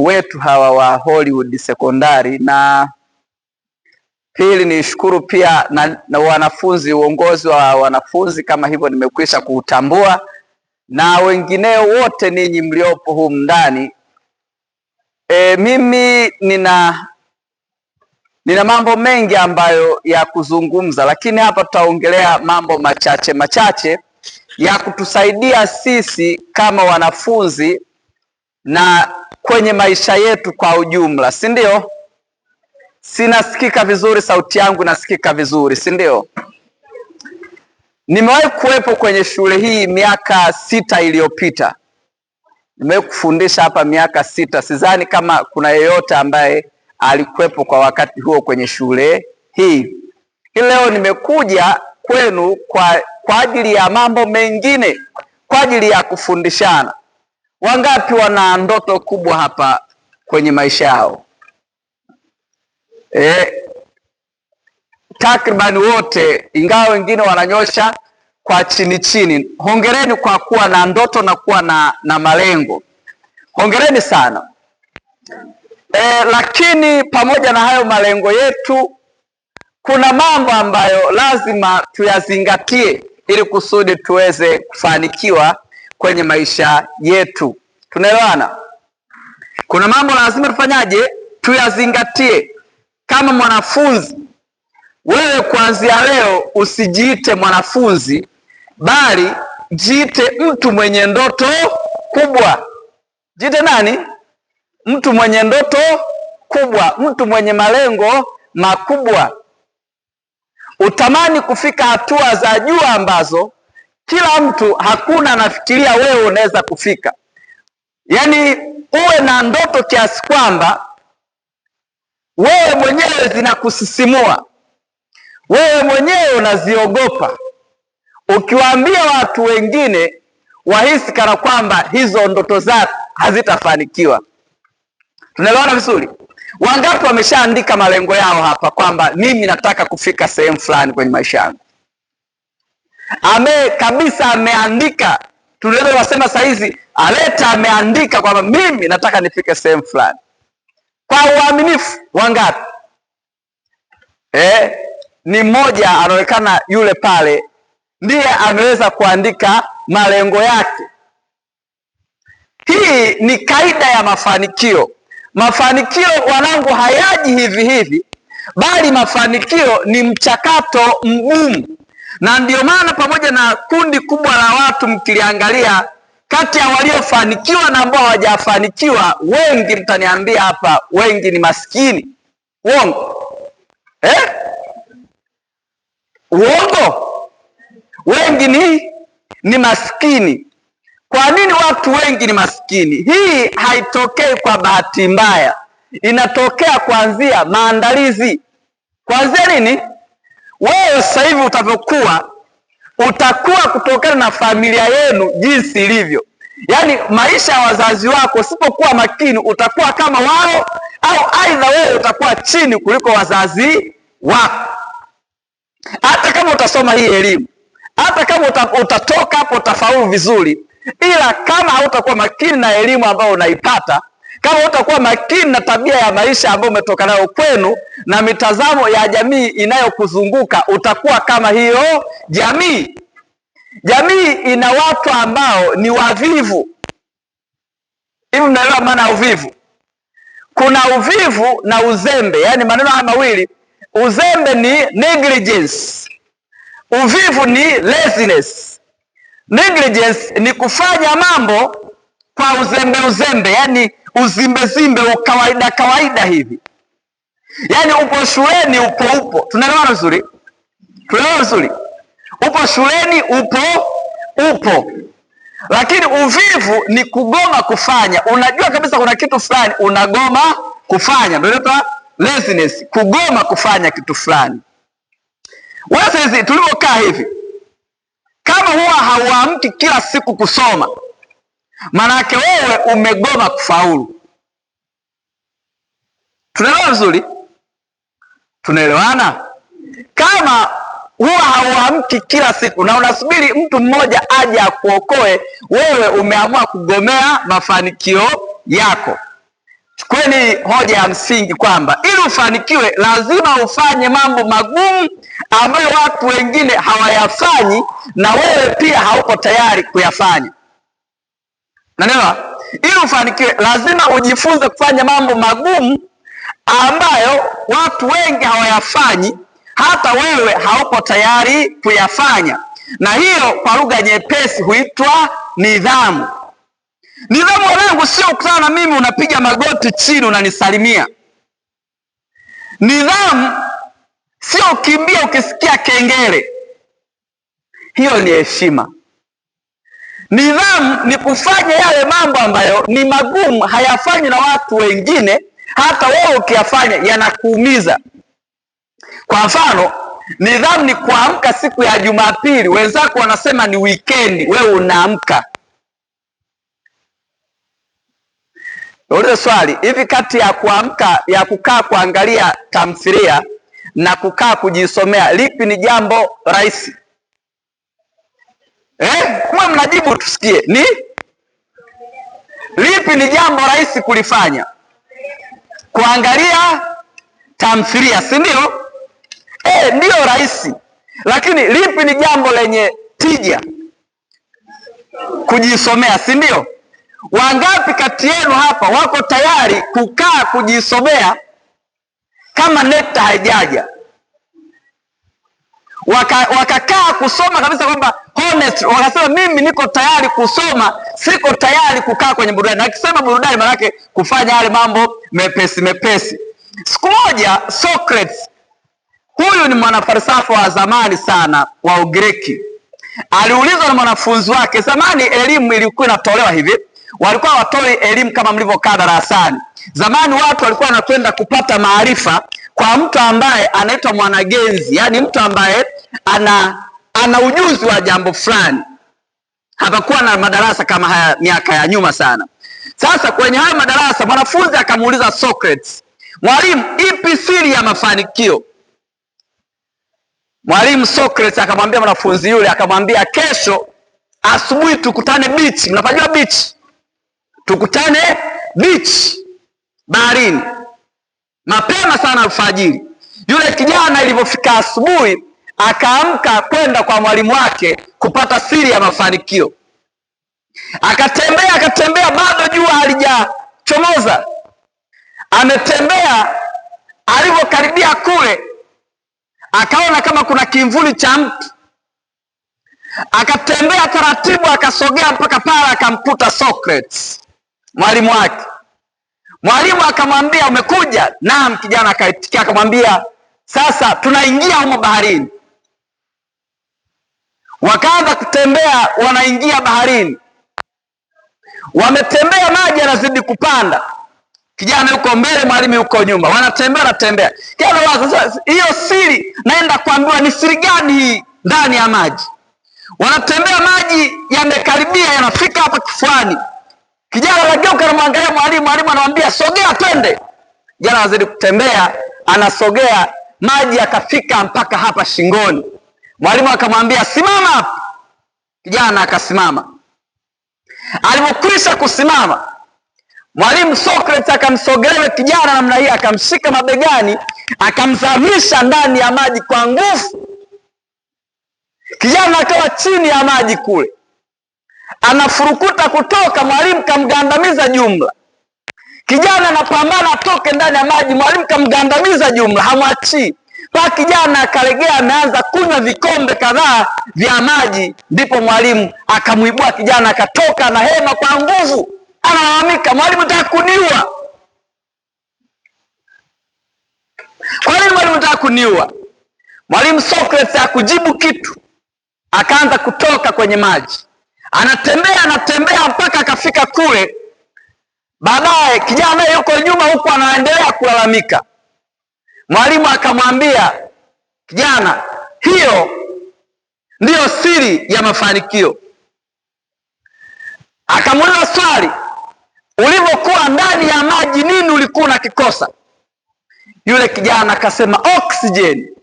watoto wetu hawa wa Hollywood Sekondari, na pili nishukuru pia na wanafunzi, uongozi wa wanafunzi kama hivyo nimekwisha kuutambua, na wengineo wote ninyi mliopo humu ndani. Mimi nina mambo mengi ambayo ya kuzungumza, lakini hapa tutaongelea mambo machache ya kutusaidia sisi kama wanafunzi na kwenye maisha yetu kwa ujumla, si ndio? Sinasikika vizuri? Sauti yangu nasikika vizuri, si ndio? Nimewahi kuwepo kwenye shule hii miaka 6 iliyopita. Nimewahi kufundisha hapa miaka 6. Sidhani kama kuna yeyote ambaye alikuwepo kwa wakati huo kwenye shule hii. Leo nimekuja kwenu kwa ajili ya mambo mengine, kwa ajili ya kufundishana. Wangapi wana ndoto kubwa hapa kwenye maisha yao? Takribani wote, ingawa wengine wananyosha kwa chini. Hongereni kwa kuwa na ndoto na kuwa na malengo. Hongereni sana. Lakini pamoja na hayo malengo yetu, kuna mambo ambayo lazima tuyazingatie ili kusudi tuweze kufanikiwa kwenye maisha yetu. Tunaelewana? Kuna mambo lazima tufanyaje? Tuyazingatie. Kama mwanafunzi, wewe kuanzia leo usijiite mwanafunzi, bali jiite mtu mwenye ndoto kubwa. Jiite nani? Mtu mwenye ndoto kubwa, mtu mwenye malengo makubwa. Utamani kufika hatua za juu ambazo kila mtu hakuna anafikiria wewe unaweza kufika. Yaani uwe na ndoto kiasi kwamba wewe mwenyewe zinakusisimua, wewe mwenyewe unaziogopa. Ukiwaambia watu wengine wahisi kana kwamba hizo ndoto zako hazitafanikiwa. Tunaelewana vizuri? Wangapi wameshaandika malengo yao hapa kwamba mimi nataka kufika sehemu fulani kwenye maisha yangu? Ameandika. Tunaweza kusema saa hizi Aleta ameandika kwamba mimi nataka nifike sehemu fulani. Kwa uaminifu wangapi? Ni mmoja anaonekana yule pale ndiye ameweza kuandika malengo yake. Hii ni kaida ya mafanikio. Mafanikio wanangu hayaji hivi hivi, bali mafanikio ni mchakato mgumu. Na ndio maana pamoja na kundi kubwa la watu mkiliangalia, kati ya waliofanikiwa na ambao hawajafanikiwa, wengi mtaniambia hapa, wengi ni maskini. Uongo? Uongo? Wengi ni maskini. Kwa nini watu wengi ni maskini? Hii haitokei kwa bahati mbaya. Inatokea kuanzia maandalizi. Kuanzia nini? Wewe sasa hivi utavyokuwa, utakuwa kutokana na familia yenu jinsi ilivyo. Yaani maisha ya wazazi wako, usipokuwa makini utakuwa kama wao, au aidha wewe utakuwa chini kuliko wazazi wako. Hata kama utasoma hii elimu, hata kama utatoka hapo utafaulu vizuri, ila kama hautakuwa makini na elimu ambayo unaipata, kama hautakuwa makini na tabia ya maisha ambayo umetoka nayo kwenu na mitazamo ya jamii inayokuzunguka, utakuwa kama hiyo jamii. Jamii ina watu ambao ni wavivu. Hivi mnaelewa maana ya uvivu? Kuna uvivu na uzembe, yaani maneno haya mawili. Uzembe ni negligence, uvivu ni laziness. Negligence ni kufanya mambo kwa uzembe, yaani uzimbezimbe, kawaida hivi. Yaani upo shuleni upo. Tunaelewana vizuri? Upo shuleni upo. Lakini uvivu ni kugoma kufanya. Unajua kabisa kuna kitu fulani unagoma kufanya. Ndio inaitwa laziness, kugoma kufanya kitu fulani. Wewe sasa tulivyokaa hivi, kama huwa hauamki kila siku kusoma, maana yake wewe umegoma kufaulu. Tunaelewana vizuri? Tunaelewana? Kama huwa hauamki kila siku na unasubiri mtu mmoja aje akuokoe, wewe umeamua kugomea mafanikio yako. Chukueni hoja ya msingi kwamba ili ufanikiwe lazima ufanye mambo magumu ambayo watu wengine hawayafanyi na wewe pia hauko tayari kuyafanya. Unaelewa? Ili ufanikiwe lazima ujifunze kufanya mambo magumu ambayo watu wengi hawayafanyi, hata wewe hauko tayari kuyafanya, na hiyo kwa lugha nyepesi huitwa nidhamu. Nidhamu langu sio kukutana na mimi unapiga magoti chini unanisalimia. Nidhamu sio ukimbia ukisikia kengele, hiyo ni heshima. Nidhamu ni kufanya yale mambo ambayo ni magumu, hayafanyi na watu wengine, hata wewe ukiyafanya yanakuumiza. Kwa mfano, nidhamu ni kuamka siku ya Jumapili, wenzako wanasema ni weekend, wewe unaamka. Ulize swali, hivi kati ya kuamka, ya kukaa kuangalia tamthilia na kukaa kujisomea, lipi ni jambo rahisi? Kama mnajibu tusikie. Ni lipi ni jambo rahisi kulifanya? Kuangalia tamthilia, si ndio? Ndio rahisi. Lakini lipi ni jambo lenye tija? Kujisomea, si ndio? Wangapi kati yenu hapa wako tayari kukaa kujisomea kama NECTA haijaja? Wakakaa kusoma kabisa kwamba honest, wakasema mimi niko tayari kusoma, siko tayari kukaa kwenye burudani. Na akisema burudani maana yake kufanya yale mambo mepesi mepesi. Siku moja Socrates, huyu ni mwanafalsafa wa zamani sana wa Ugiriki, aliulizwa na mwanafunzi wake. Zamani elimu ilikuwa inatolewa hivi, walikuwa watoi elimu kama mlivyokaa darasani. Zamani watu walikuwa wanakwenda kupata maarifa kwa mtu ambaye anaitwa mwanagenzi, yaani mtu ambaye ana ujuzi wa jambo fulani. Hapakuwa na madarasa kama haya miaka ya nyuma sana. Sasa kwenye haya madarasa mwanafunzi akamuuliza Socrates, mwalimu, ipi siri ya mafanikio? Mwalimu Socrates akamwambia mwanafunzi yule, akamwambia, kesho asubuhi tukutane beach. Mnapajua beach? Tukutane beach, baharini, mapema sana alfajiri. Yule kijana ilipofika asubuhi akaamka kwenda kwa mwalimu wake kupata siri ya mafanikio. Akatembea bado jua halijachomoza. Ametembea, alipokaribia kule akaona kama kuna kimvuli cha mtu. Akatembea taratibu, akasogea mpaka pale, akamkuta Socrates, mwalimu wake. Mwalimu akamwambia, umekuja? Naam. Kijana akaitikia, akamwambia, sasa tunaingia humo baharini. Wakaanza kutembea, wanaingia baharini. Wametembea, maji yanazidi kupanda. Kijana yuko mbele, mwalimu yuko nyuma, wanatembea. Kijana waza, sasa hiyo siri naenda kuambiwa ni siri gani hii ndani ya maji? Wanatembea, maji yamekaribia, yanafika hapa kifuani. Kijana anageuka, anamwangalia mwalimu, mwalimu anamwambia, sogea twende. Kijana anazidi kutembea, anasogea, maji yakafika mpaka hapa shingoni. Mwalimu akamwambia, simama hapa. Kijana akasimama. Alipokwisha kusimama, mwalimu Socrates akamsogelea kijana namna hii, akamshika mabegani, akamzamisha ndani ya maji kwa nguvu. Kijana akawa chini ya maji kule, anafurukuta kutoka, mwalimu kamgandamiza jumla. Kijana anapambana atoke ndani ya maji, mwalimu kamgandamiza jumla, hamwachii. Kwa kijana akalegea, ameanza kunywa vikombe kadhaa vya maji, ndipo mwalimu akamuibua kijana, akatoka na hema kwa nguvu, analalamika, mwalimu nataka kuniua. Kwa nini mwalimu nataka kuniua? Mwalimu Socrates hakujibu kitu, akaanza kutoka kwenye maji. Anatembea mpaka akafika kule. Baadaye kijana yuko nyuma huku anaendelea kulalamika. Mwalimu akamwambia, kijana, hiyo ndiyo siri ya mafanikio. Akamuuliza swali, ulivyokuwa ndani ya maji nini ulikuwa unakikosa? Yule kijana akasema oxygen.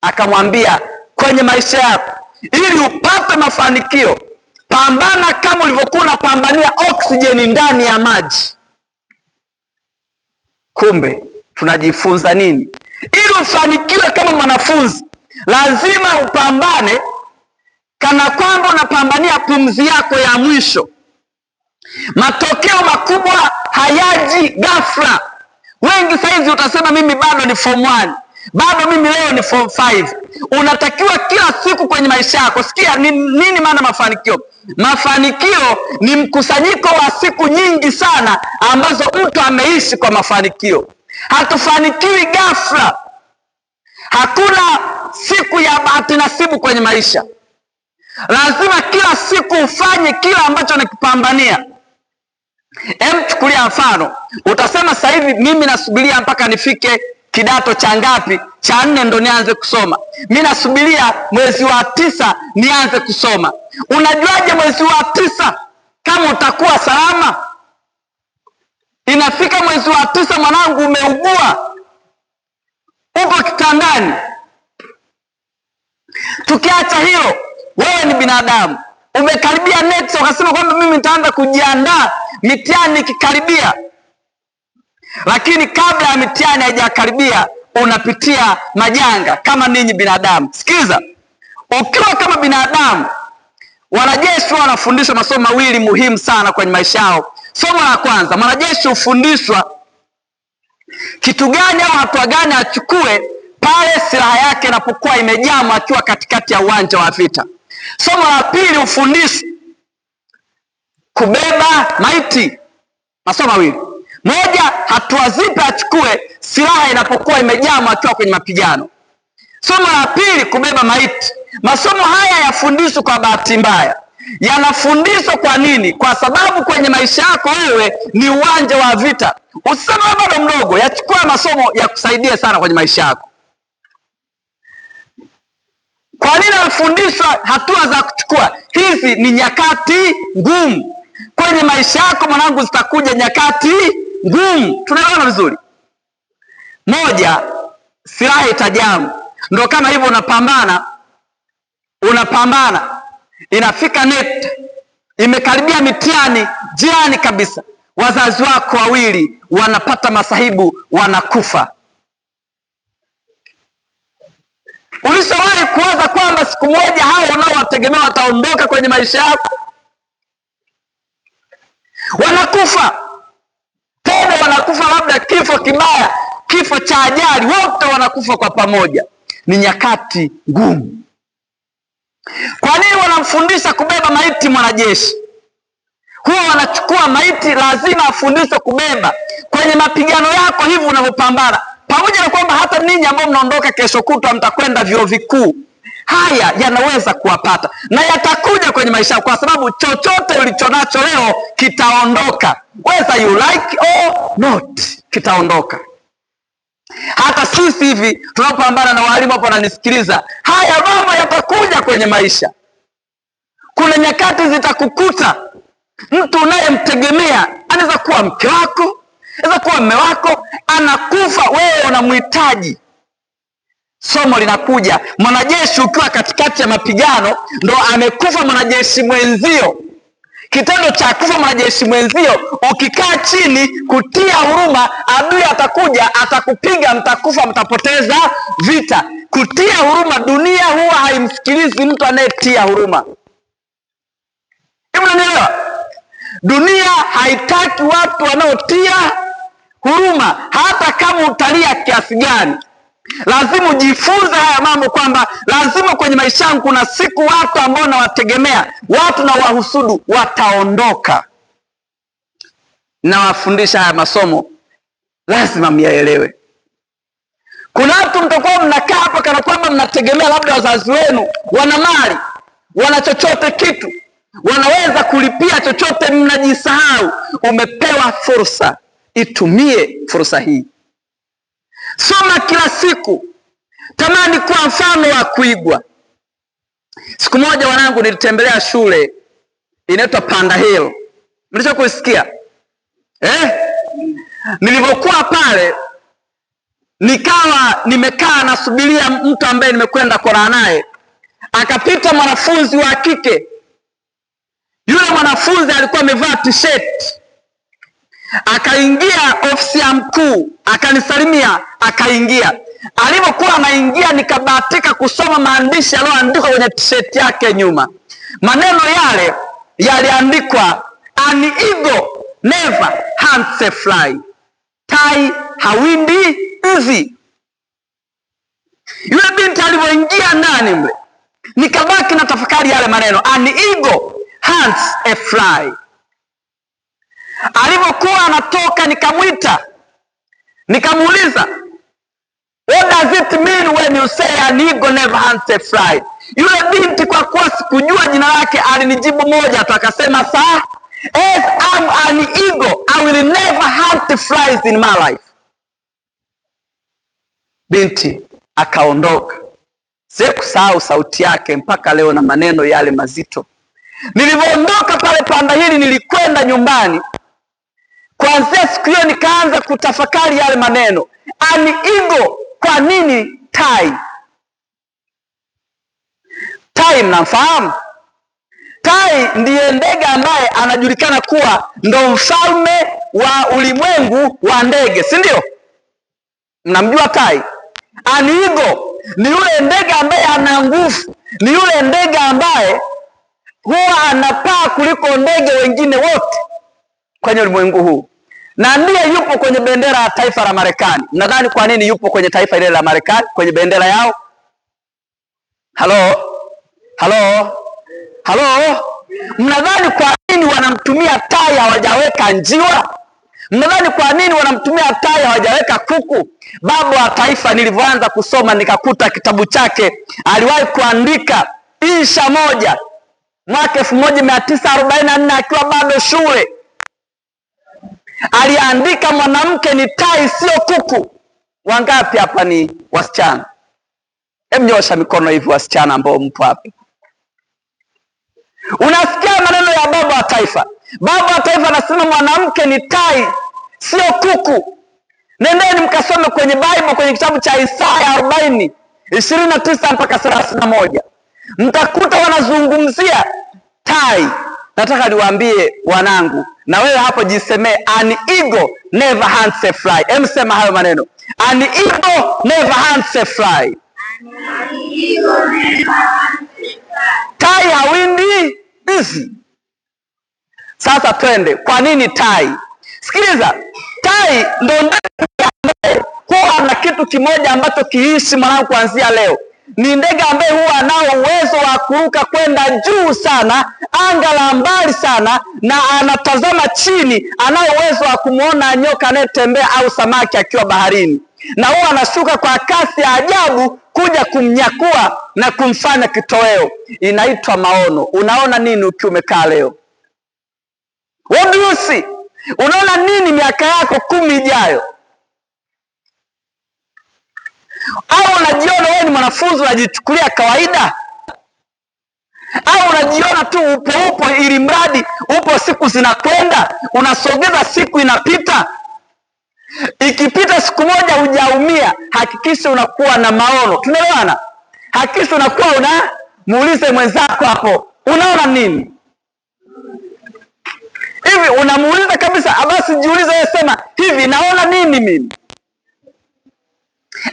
Akamwambia, kwenye maisha yako ili upate mafanikio, pambana kama ulivyokuwa unapambania oxygen ndani ya maji. Kumbe tunajifunza nini? Ili ufanikiwe kama mwanafunzi, lazima upambane kana kwamba unapambania pumzi yako ya mwisho. Matokeo makubwa hayaji ghafla. Wengi saizi utasema mimi bado ni form 1, bado mimi leo ni form 5. Unatakiwa kila siku kwenye maisha yako. Sikia nini maana mafanikio? Mafanikio ni mkusanyiko wa siku nyingi sana ambazo mtu ameishi kwa mafanikio. Hatufanikiwi ghafla. Hakuna siku ya bahati nasibu kwenye maisha. Lazima kila siku ufanye kila ambacho nakipambania. Chukulia mfano, utasema sasa hivi mimi nasubiria mpaka nifike kidato cha ngapi? Cha 4 ndo nianze kusoma. Mimi nasubiria mwezi wa 9 nianze kusoma. Unajuaje mwezi wa 9 kama utakuwa salama? Inafika mwezi wa 9 mwanangu umeugua, upo kitandani. Tukiacha hilo, wewe ni binadamu, umekaribia next ukasema kwamba mimi nitaanza kujiandaa mitihani ikikaribia. Lakini kabla ya mitihani haijakaribia unapitia majanga kama ninyi binadamu. Sikiza, ukiwa kama binadamu, wanajeshi wanafundishwa masomo mawili muhimu sana kwenye maisha yao. Somo la kwanza, mwanajeshi hufundishwa kitu gani au hatua gani achukue pale silaha yake inapokuwa imejaa akiwa katikati ya uwanja wa vita. Somo la pili, hufundishwa kubeba maiti. Masomo mawili. Moja, hatua zipi achukue silaha inapokuwa imejaa akiwa kwenye mapigano. Somo la pili, kubeba maiti. Masomo haya yafundishwa kwa bahati mbaya. Yanafundishwa kwa nini? Kwa sababu kwenye maisha yako wewe ni uwanja wa vita. Usiseme bado mdogo, yachukua masomo ya kusaidia sana kwenye maisha yako. Kwa nini unafundishwa hatua za kuchukua? Hizi ni nyakati ngumu. Kwenye maisha yako mwanangu zitakuja nyakati ngumu. Tunaelewana vizuri? Moja, silaha itajamu. Ndio kama hivyo unapambana. Inafika net, imekaribia mitihani, jirani kabisa, wazazi wako wawili wanapata masahibu, wanakufa. Ulishawahi kuwaza kwamba siku moja hao unaowategemea wataondoka kwenye maisha yako? Wanakufa. Tena wanakufa labda kifo kibaya, kifo cha ajali, wote wanakufa kwa pamoja. Ni nyakati ngumu. Kwa nini wanamfundisha kubeba maiti mwanajeshi? Huwa wanachukua maiti, lazima afundishwe kubeba kwenye mapigano yako hivi unavyopambana. Pamoja na kwamba hata ninyi ambao mnaondoka kesho kutwa mtakwenda vyuo vikuu, haya yanaweza kuwapata na yatakuja kwenye maisha yako, kwa sababu chochote ulichonacho leo kitaondoka, whether you like or not, kitaondoka. Hata sisi hivi tunapambana na walimu hapo wananisikiliza, haya mambo yatakuja kwenye maisha. Kuna nyakati zitakukuta mtu unayemtegemea, anaweza kuwa mke wako, anaweza kuwa mume wako, anakufa, wewe unamhitaji. Somo linakuja, mwanajeshi ukiwa katikati ya mapigano, ndo amekufa mwanajeshi mwenzio. Kitendo cha kufa mwanajeshi mwenzio, ukikaa chini kutia huruma, adui atakuja, atakupiga, mtakufa, mtapoteza vita. Kutia huruma, dunia huwa haimsikilizi mtu anayetia huruma. Unanielewa? Dunia haitaki watu wanaotia huruma, hata kama utalia kiasi gani. Lazima ujifunze haya mambo, kwamba lazima kwenye maisha yangu kuna siku watu ambao nawategemea, watu na wahusudu, wataondoka. Na wafundisha haya masomo, lazima myaelewe. Kuna watu mtakuwa mnakaa hapa kana kwamba mnategemea labda wazazi wenu, wana mali, wana chochote kitu, wanaweza kulipia chochote, mnajisahau. Umepewa fursa, itumie fursa hii. Soma kila siku, tamani kuwa mfano wa kuigwa. Siku moja wanangu nilitembelea shule inaitwa Panda Hill. Mlisha kusikia? Nilipokuwa pale, nikawa nimekaa nasubiria mtu ambaye nimekwenda kula naye. Akapita mwanafunzi wa kike. Yule mwanafunzi alikuwa amevaa t-shirt. Akaingia ofisi ya mkuu mkuu akanisalimia, akaingia. Alipokuwa anaingia, nikabahatika kusoma maandishi yaliyoandikwa kwenye t-shirt yake nyuma. Maneno yale yaliandikwa, an eagle never hunts a fly, tai hawindi nzi. Yule binti alivyoingia ndani mle, nikabaki na tafakari yale maneno, an eagle hunts a fly. Alipokuwa anatoka, nikamwita, nikamuuliza, what does it mean when you say an eagle never hunts a fly? Yule binti kwa kuwa sikujua jina lake alinijibu moja tu, akasema, sir, as I'm an eagle, I will never hunt flies in my life. Binti akaondoka. Sikusahau sauti yake mpaka leo na maneno yale mazito. Nilivyoondoka pale Panda Hili, nilikwenda nyumbani. Kuanzia siku hiyo nikaanza kutafakari yale maneno. An eagle, kwa nini tai? Tai mnamfahamu? Tai ndiye ndege ambaye anajulikana kuwa ndo mfalme wa ulimwengu wa ndege, si ndio? Mnamjua tai? An eagle ni yule ndege ambaye ana nguvu, ni yule ndege ambaye huwa anapaa kuliko ndege wengine wote kwenye ulimwengu huu, na ndiye yupo kwenye bendera ya taifa la Marekani. Mnadhani kwa nini yupo kwenye taifa ile la Marekani, kwenye bendera yao? Halo? Mnadhani kwa nini wanamtumia tai, hawajaweka njiwa? Mnadhani kwa nini wanamtumia tai, hawajaweka kuku? Baba wa taifa, nilivyoanza kusoma nikakuta kitabu chake, aliwahi kuandika insha moja mwaka 1944 akiwa bado shule. Aliandika, mwanamke ni tai, sio kuku. Wangapi hapa ni wasichana? Hebu nyosha mikono hivi wasichana ambao mpo hapa. Unasikia maneno ya baba wa taifa. Baba wa taifa anasema mwanamke ni tai, sio kuku. Nendeni mkasome kwenye Bible, kwenye kitabu cha Isaya 40:29 mpaka 31. Mtakuta wanazungumzia tai. Nataka niwaambie wanangu, na wewe hapo jisemee, an eagle never hunts a fly. Sema hayo maneno. An eagle never hunts a fly. Tai hawindi nzi. Sasa twende, kwa nini tai? Sikiliza, tai ndo ndege huwa na kitu kimoja ambacho kiishi mwanangu kuanzia leo. Ni ndege ambaye huwa anao uwezo wa kuruka kwenda juu sana, anga la mbali sana, na anatazama chini. Anao uwezo wa kumuona nyoka anayetembea au samaki akiwa baharini, na huwa anashuka kwa kasi ya ajabu kuja kumnyakua na kumfanya kitoweo. Inaitwa maono. Unaona nini ukiwa umekaa leo? What do you see? Unaona nini miaka yako 10 ijayo? Au unajiona wewe ni mwanafunzi unajichukulia kawaida? Au unajiona tu upo ili mradi upo, siku zinakwenda, unasogeza siku inapita? Ikipita siku moja hujaumia, hakikisha unakuwa na maono. Tunaelewana? Hakikisha unakuwa muulize mwenzako hapo, unaona nini? Hivi unamuuliza kabisa, basi jiulize wewe, sema hivi, naona nini mimi?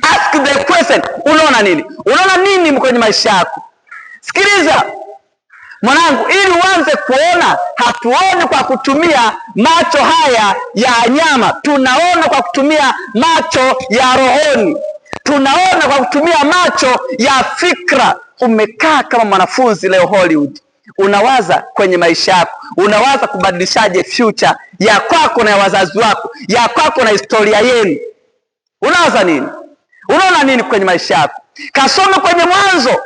Ask the question, unaona nini? Unaona nini kwenye maisha yako? Sikiliza mwanangu, ili uanze kuona, hatuoni kwa kutumia macho haya ya nyama, tunaona kwa kutumia macho ya rohoni, tunaona kwa kutumia macho ya fikra. Umekaa kama mwanafunzi leo Hollywood, unawaza kwenye maisha yako, unawaza kubadilishaje future ya kwako na ya wazazi wako, ya kwako na historia yenu. Unawaza nini? Unaona nini kwenye maisha yako? Kasome kwenye Mwanzo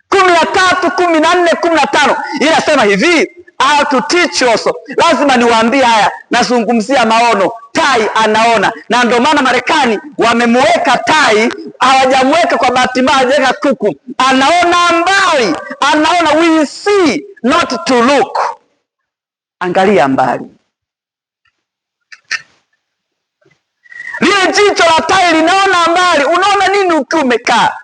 13, 14, 15. Inasema hivi, I have to teach you also. Lazima niwaambie haya, nazungumzia maono. Tai anaona, na ndio maana Marekani wamemweka tai, hawajamweka kwa bahati mbaya, hawajaweka kuku. Anaona mbali, anaona, we see not to look. Angalia mbali. Lile jicho la tai linaona mbali. Unaona nini ukiwa umekaa?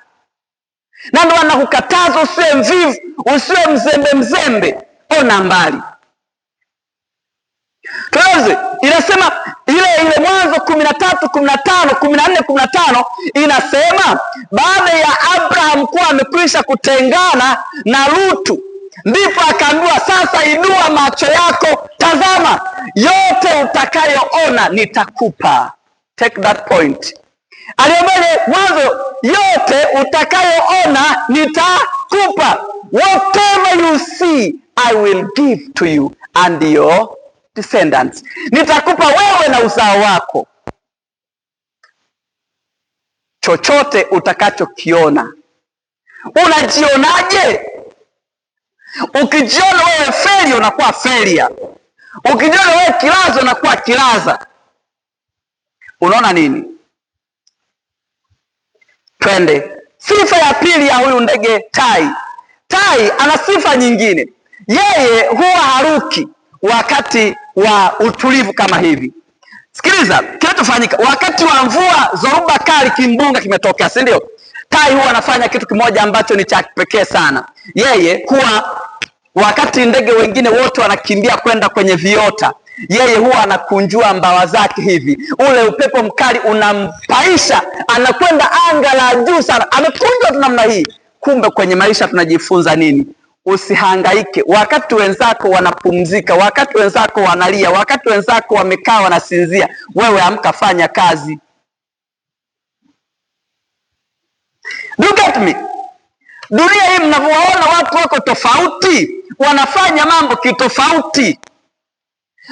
Na ndio anakukataza usiwe mvivu, usiwe mzembe. Ona mbali. Tuanze, inasema ile Mwanzo 13, 15, 14, 15 inasema baada ya Abraham kuwa amekwisha kutengana na Lutu, ndipo akaambiwa sasa inua macho yako, tazama yote utakayoona nitakupa. Take that point. Aliambia Mwanzo, yote utakayoona nitakupa. Whatever you see I will give to you and your descendants. Nitakupa wewe na uzao wako chochote utakachokiona. Unajionaje? Ukijiona wewe failure unakuwa failure. Ukijiona wewe kilaza unakuwa kilaza. Unaona nini? Twende. Sifa ya pili ya huyu ndege tai. Tai ana sifa nyingine. Yeye huwa haruki wakati wa utulivu kama hivi. Sikiliza, kinachofanyika wakati wa mvua, zoruba kali, kimbunga kimetokea, si ndio? Tai huwa anafanya kitu kimoja ambacho ni cha kipekee sana. Yeye huwa wakati ndege wengine wote wanakimbia kwenda kwenye viota, yeye huwa anakunjua mbawa zake hivi. Ule upepo mkali unampaisha, anakwenda anga la juu sana. Amekunjwa tu namna hii. Kumbe kwenye maisha tunajifunza nini? Usihangaike wakati wenzako wanapumzika, wakati wenzako wanalia, wakati wenzako wamekaa wanasinzia, wewe amka, fanya kazi. Look at me. Dunia hii mnavyoona watu wako tofauti, wanafanya mambo kitofauti.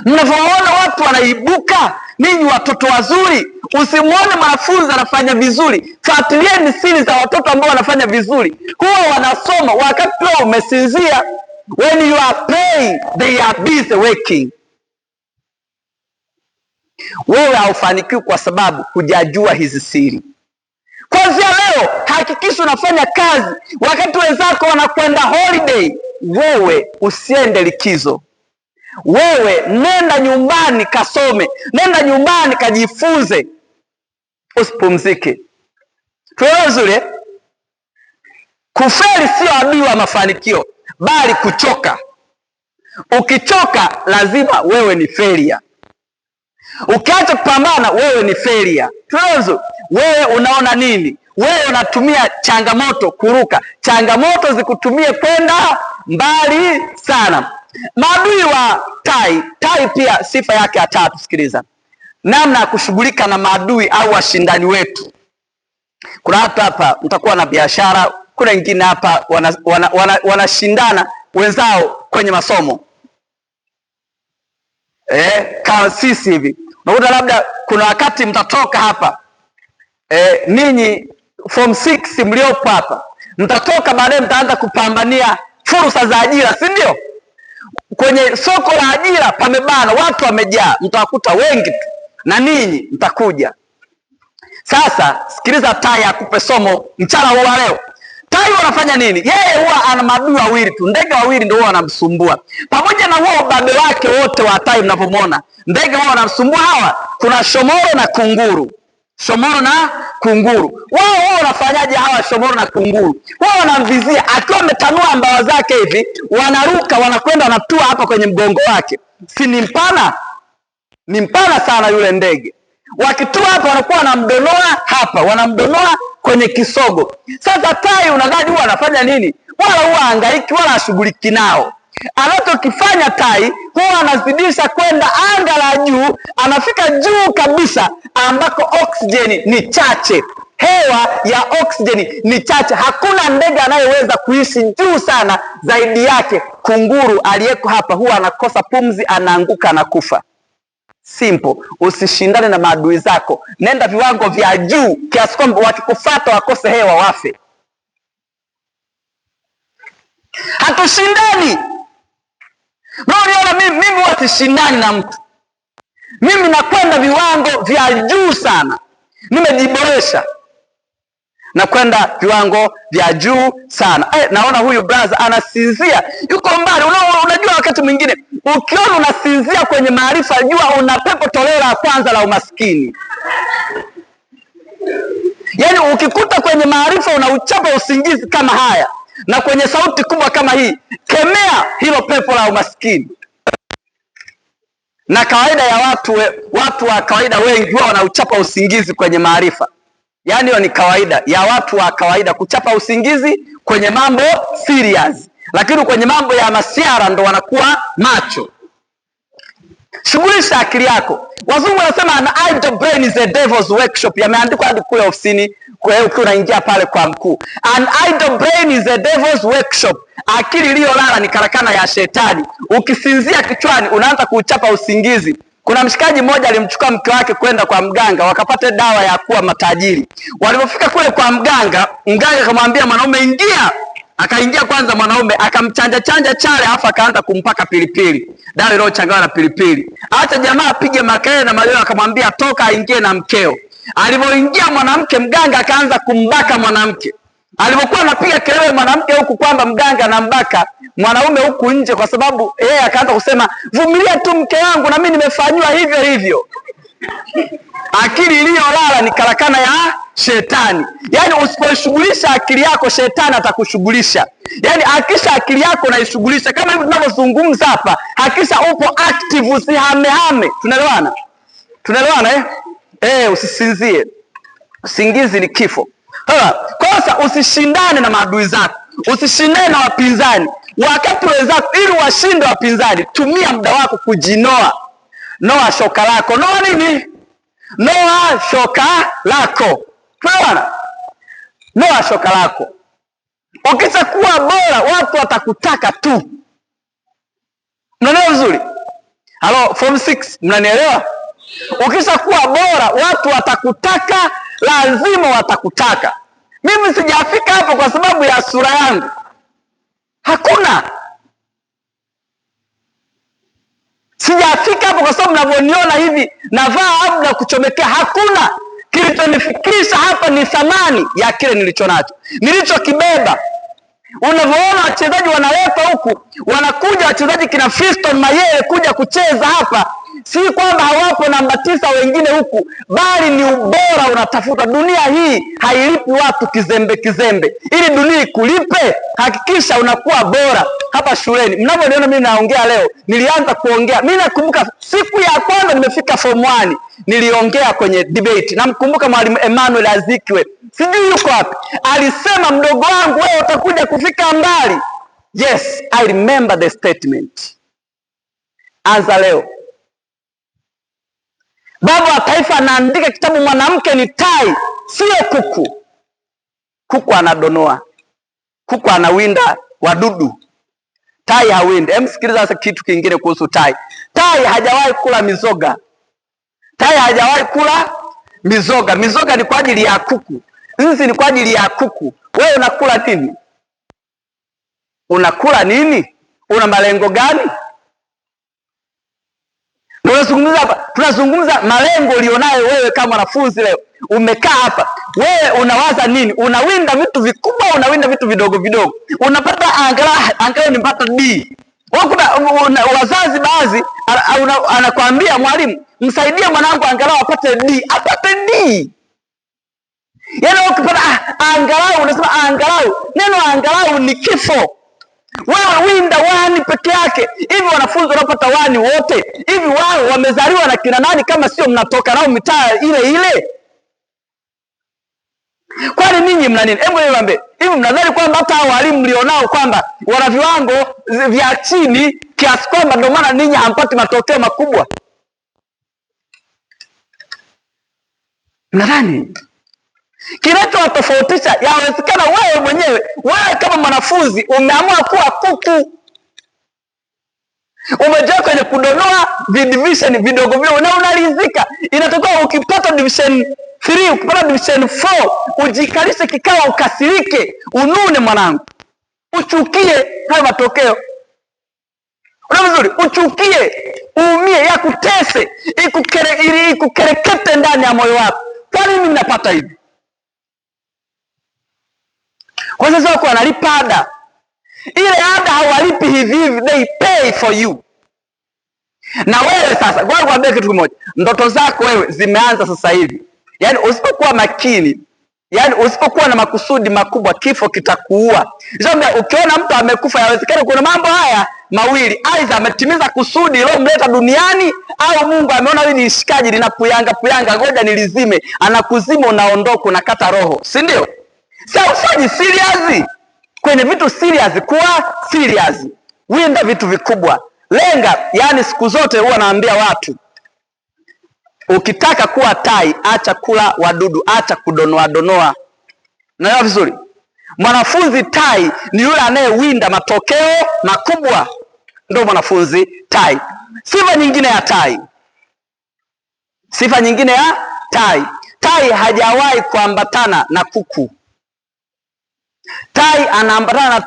Mnavyoona watu wanaibuka, ninyi watoto wazuri, usimuone mwanafunzi anafanya vizuri, fuatilieni siri za watoto ambao wanafanya vizuri. Huwa wanasoma wakati wao umesinzia. When you are praying, they are busy working. Wewe haufanikiwi kwa sababu hujajua hizi siri. Kwanza leo hakikisha unafanya kazi wakati wenzako wanakwenda holiday. Wewe usiende likizo. Wewe nenda nyumbani kasome, nenda nyumbani kajifunze, usipumzike. Tuelewe, kufeli sio adui wa mafanikio, bali kuchoka. Ukichoka lazima wewe ni failure. Ukiacha kupambana wewe ni failure. Tuelewe, wewe unaona nini? Wewe unatumia changamoto kuruka, changamoto zikutumie kwenda mbali sana. Maadui wa tai. Tai pia sifa yake ya tatu, sikiliza. Namna ya kushughulika na maadui au washindani wetu. Kuna watu hapa mtakuwa na biashara, kuna wengine hapa wanashindana wenzao kwenye masomo. Kama sisi hivi. Unakuta labda kuna wakati mtatoka hapa. Ninyi form 6 mliopo hapa, mtatoka baadaye mtaanza kupambania fursa za ajira, si ndio? Kwenye soko la ajira pamebana, watu wamejaa, mtawakuta wengi tu na ninyi mtakuja. Sasa sikiliza, tai akupe somo mchana huu leo. Tai wanafanya nini? Yeye huwa ana maadui wawili tu, ndege wawili ndio wanamsumbua. Pamoja na wao babe wake wote wa tai mnapomwona, ndege wao wanamsumbua hawa. Kuna shomoro na kunguru. Shomoro na kunguru. Wao wanafanyaje hawa shomoro na kunguru? Wao wanamvizia akiwa ametanua mbawa zake hivi, wanaruka wanakwenda wanatua hapa kwenye mgongo wake. Si ni mpana? Ni mpana sana yule ndege. Wakitua hapa wanakuwa wanamdonoa hapa, wanamdonoa kwenye kisogo. Sasa tai unadhani huwa anafanya nini? Wala huwa hangaiki wala ashughuliki nao. Anachokifanya tai huwa anazidisha kwenda anga la juu, anafika juu kabisa ambako oksijeni ni chache. Hewa ya oksijeni ni chache. Hakuna ndege anayeweza kuishi juu sana zaidi yake. Kunguru aliyeko hapa huwa anakosa pumzi, anaanguka na kufa. Simple. Usishindane na maadui zako. Nenda viwango vya juu kiasi kwamba wakikufuata wakose hewa wafe. Hatushindani. Unaona mimi wasishindani na mtu. Mimi nakwenda viwango vya juu sana. Nimejiboresha. Nakwenda viwango vya juu sana. Naona huyu brother anasinzia. Yuko mbali. Unajua wakati mwingine ukiona unasinzia kwenye maarifa, jua una pepo toleo la kwanza la umaskini. Yaani ukikuta kwenye maarifa unauchapa usingizi kama haya na kwenye sauti kubwa kama hii, kemea hilo pepo la umaskini. Na kawaida ya watu wa kawaida wengi wao wanauchapa usingizi kwenye maarifa. Yaani hiyo ni kawaida ya watu wa kawaida kuchapa usingizi kwenye mambo serious, lakini kwenye mambo ya masiara ndo wanakuwa macho. Shughulisha akili yako. Wazungu wanasema an idle brain is a devil's workshop. Yameandikwa hadi kule ofisini kwa ukiwa unaingia pale kwa mkuu. An idle brain is a devil's workshop. Akili iliyolala ni karakana ya shetani. Ukisinzia kichwani unaanza kuchapa usingizi. Kuna mshikaji mmoja alimchukua mke wake kwenda kwa mganga wakapata dawa ya kuwa matajiri. Walipofika kule kwa mganga akamwambia mwanaume ingia. Akaingia kwanza mwanaume akamchanja chale afa akaanza kumpaka pilipili. Dawa iliyochanganywa na pilipili. Hata jamaa apige makelele na malio akamwambia toka aingie na mkeo. Alipoingia mwanamke mganga akaanza kumbaka mwanamke. Alipokuwa anapiga kelele mwanamke huku kwamba mganga anambaka, mwanaume huku nje kwa sababu yeye akaanza kusema vumilia tu mke wangu na mimi nimefanywa hivyo hivyo. Akili iliyolala ni karakana ya shetani. Yaani usiposhughulisha akili yako shetani atakushughulisha. Yaani hakisha akili yako unaishughulisha kama hivi tunavyozungumza hapa, hakisha upo active, usihamehame. Tunaelewana? Tunaelewana usisinzie. Usingizi ni kifo. Kwanza usishindane na maadui zako. Usishindane na wapinzani. Wakati wenzako ili washinde wapinzani, tumia muda wako kujinoa. Noa shoka lako. Noa nini? Noa shoka lako. Tunaona? Noa shoka lako. Ukisha kuwa bora watu watakutaka tu. Mnaelewa vizuri? Halo form 6 mnanielewa? Ukisha kuwa bora watu watakutaka, lazima watakutaka. Mimi sijafika hapo kwa sababu ya sura yangu. Hakuna. Sijafika hapo kwa sababu mnavyoniona hivi navaa abu na kuchomekea. Hakuna. Kilichonifikisha hapa ni thamani ya kile nilicho nacho, nilichokibeba. Unavyoona wachezaji wanaletwa huku, wanakuja wachezaji kina Fiston Mayele kuja kucheza hapa, si kwamba hawapo namba 9 wengine huku, bali ni ubora unatafuta. Dunia hii hailipi watu kizembe kizembe. Ili dunia ikulipe, hakikisha unakuwa bora. Hapa shuleni mnavyoniona mimi naongea leo, nilianza kuongea. Mimi nakumbuka siku ya kwanza nimefika form 1, niliongea kwenye debate. Namkumbuka mwalimu Emmanuel Azikiwe, sijui yuko wapi, alisema mdogo wangu wewe utakuja kufika mbali. Yes, I remember the statement. Anza leo. Baba wa taifa anaandika kitabu mwanamke ni tai, sio kuku. Kuku anadonoa. Kuku anawinda wadudu. Tai hawindi. Sikiliza sasa kitu kingine kuhusu tai. Tai hajawahi kula mizoga. Tai hajawahi kula mizoga. Mizoga ni kwa ajili ya kuku. Nzi ni kwa ajili ya kuku. Wewe unakula nini? Unakula nini? Una malengo gani? Tunazungumza malengo ulionayo wewe kama mwanafunzi leo. Umekaa hapa, wewe unawaza nini? Unawinda vitu vikubwa, unawinda vitu vidogo vidogo. Unapata angalau nipata D. Kuna wazazi baadhi anakuambia mwalimu, msaidie mwanangu angalau apate D. Apate D. Yaani ukipata angalau unasema angalau. Neno angalau ni kifo. Wewe winda wani peke yake. Hivi wanafunzi wanapata wani wote? Hivi wao wamezaliwa na kina nani kama sio mnatoka nao mitaa ile ile? Kwani ninyi mna nini? Hebu niwaambie, hivi mnadhani kwamba hata walimu mlionao kwamba wana viwango vya chini kiasi kwamba ndio maana ninyi hampati matokeo makubwa? Mnadhani? Kinachowatofautisha, yawezekana wewe mwenyewe, wewe kama mwanafunzi umeamua kuwa kuku. Umejaa kwenye kudonoa division vidogo vidogo na unaridhika. Inatakiwa ukipata division 3, ukipata division 4, ujikalishe kikao, ukasirike, unune mwanangu. Uchukie hayo matokeo. Una vizuri, uchukie, uumie, yakutese, ikukerekete ndani ya moyo wako. Kwa nini ninapata hivi? Kwa sasa wako wanalipa ada. Ile ada hawalipi hivi hivi, they pay for you. Na wewe sasa, kwa kuambia kitu kimoja, ndoto zako wewe zimeanza sasa hivi. Yaani usipokuwa makini, yaani usipokuwa na makusudi makubwa, kifo kitakuua. Ukiona mtu amekufa, yawezekana kuna mambo haya mawili, aidha ametimiza kusudi lilomleta duniani, au Mungu ameona hili ni ishikaji linapuyanga puyanga, ngoja nilizime. Anakuzima, unaondoka, unakata roho, si ndio? Sasa usaji serious kwenye vitu serious, kuwa serious, winda vitu vikubwa, lenga. Yani siku zote huwa naambia watu, ukitaka kuwa tai, acha kula wadudu, acha kudonoa donoa. Naelewa vizuri? Mwanafunzi tai ni yule anayewinda matokeo makubwa, ndio mwanafunzi tai. Sifa nyingine ya tai, sifa nyingine ya tai, tai hajawahi kuambatana na kuku. Tai anaambatana na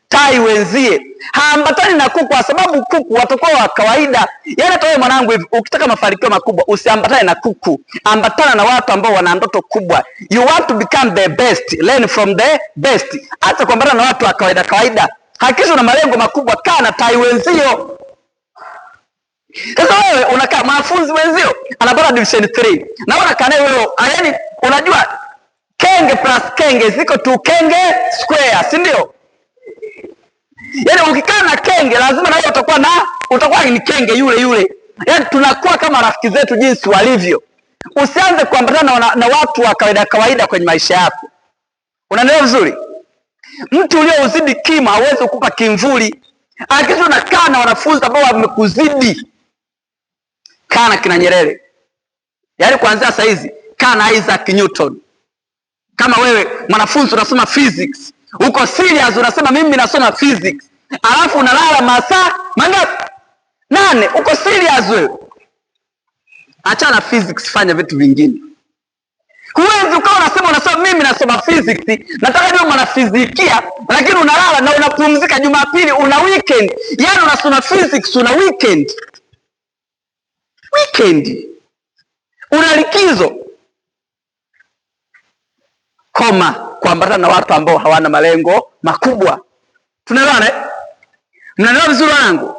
tai wenzie, haambatani na kuku, kwa sababu kuku watakuwa wa kawaida. Yaani hata wewe mwanangu hivi, ukitaka mafanikio makubwa usiambatane na kuku, ambatana na watu ambao wana ndoto kubwa. You want to become the best, learn from the best. Acha kuambatana na watu wa kawaida kawaida, hakikisha una malengo makubwa, kaa na tai wenzio. Sasa wewe unakaa mwanafunzi wenzio anapata division 3 na unakaa naye wewe, yaani unajua kenge plus kenge ziko tu kenge square, si ndio? Yaani ukikaa na kenge lazima na wewe utakuwa ni kenge yule yule. Yaani tunakuwa kama rafiki zetu jinsi walivyo. Usianze kuambatana na watu wa kawaida kawaida kwenye maisha yako. Unaelewa vizuri? Mtu uliouzidi kima hawezi kukupa kimvuli. Hakikisha unakaa na wanafunzi ambao wamekuzidi. Kaa na kina Nyerere. Yaani kuanzia saa hizi kaa na Isaac Newton. Kama wewe mwanafunzi unasoma physics, uko serious unasema mimi nasoma physics, alafu unalala masaa mangapi? 8. Uko serious wewe? Achana physics, fanya vitu vingine. Huwezi ukawa unasema mimi nasoma physics, nataka niwe mwanafizikia, lakini unalala na unapumzika Jumapili, una weekend. Yaani unasoma physics una weekend. Una likizo. Koma kuambatana na watu ambao hawana malengo makubwa. Tunaelewana? Mnaelewa vizuri wangu?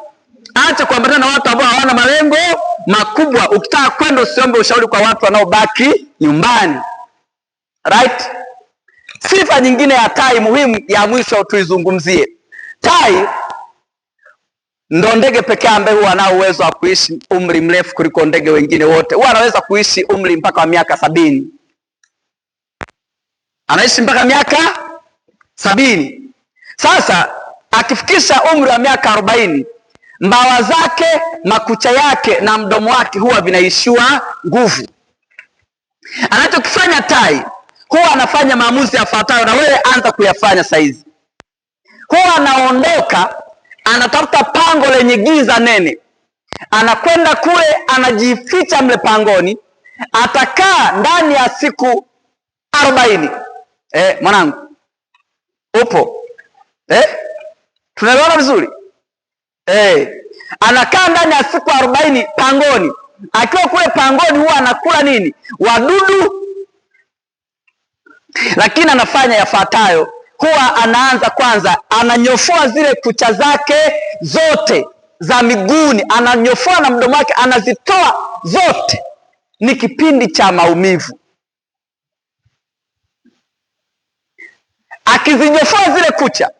Acha kuambatana na watu ambao hawana malengo makubwa. Ukitaka kwenda usiombe ushauri kwa watu wanaobaki nyumbani. Right? Sifa nyingine ya tai muhimu ya mwisho tuizungumzie. Tai ndo ndege pekee ambaye huwa anao uwezo wa kuishi umri mrefu kuliko ndege wengine wote. Huwa anaweza kuishi umri mpaka wa miaka 70. Anaishi mpaka miaka 70. Sasa akifikisha umri wa miaka 40, mbawa zake, makucha yake na mdomo wake huwa vinaishiwa nguvu. Anachokifanya tai, huwa anafanya maamuzi yafuatayo, na wewe anza kuyafanya saizi. Huwa anaondoka, anatafuta pango lenye giza nene, anakwenda kule, anajificha mle pangoni, atakaa ndani ya siku 40. Mwanangu upo? Tunaelewana vizuri? Anakaa ndani ya siku 40 pangoni. Akiwa kule pangoni huwa anakula nini? Wadudu. Lakini anafanya yafuatayo. Huwa anaanza kwanza, ananyofoa zile kucha zake zote za miguuni, ananyofoa na mdomo wake, anazitoa zote. Ni kipindi cha maumivu. Akizinyofoa zile kucha,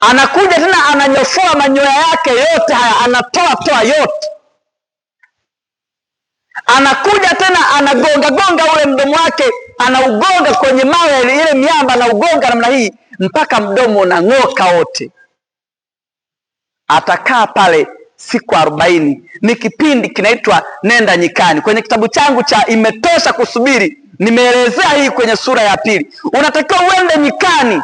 anakuja tena ananyofoa manyoya yake yote haya, anatoa yote. Anakuja tena anagonga ule mdomo wake, anaugonga kwenye mawe, ile miamba anaugonga namna hii mpaka mdomo unang'oka wote. Atakaa pale siku 40. Ni kipindi kinaitwa nenda nyikani. Kwenye kitabu changu cha Imetosha Kusubiri nimeelezea hii kwenye sura ya 2. Unatakiwa uende nyikani,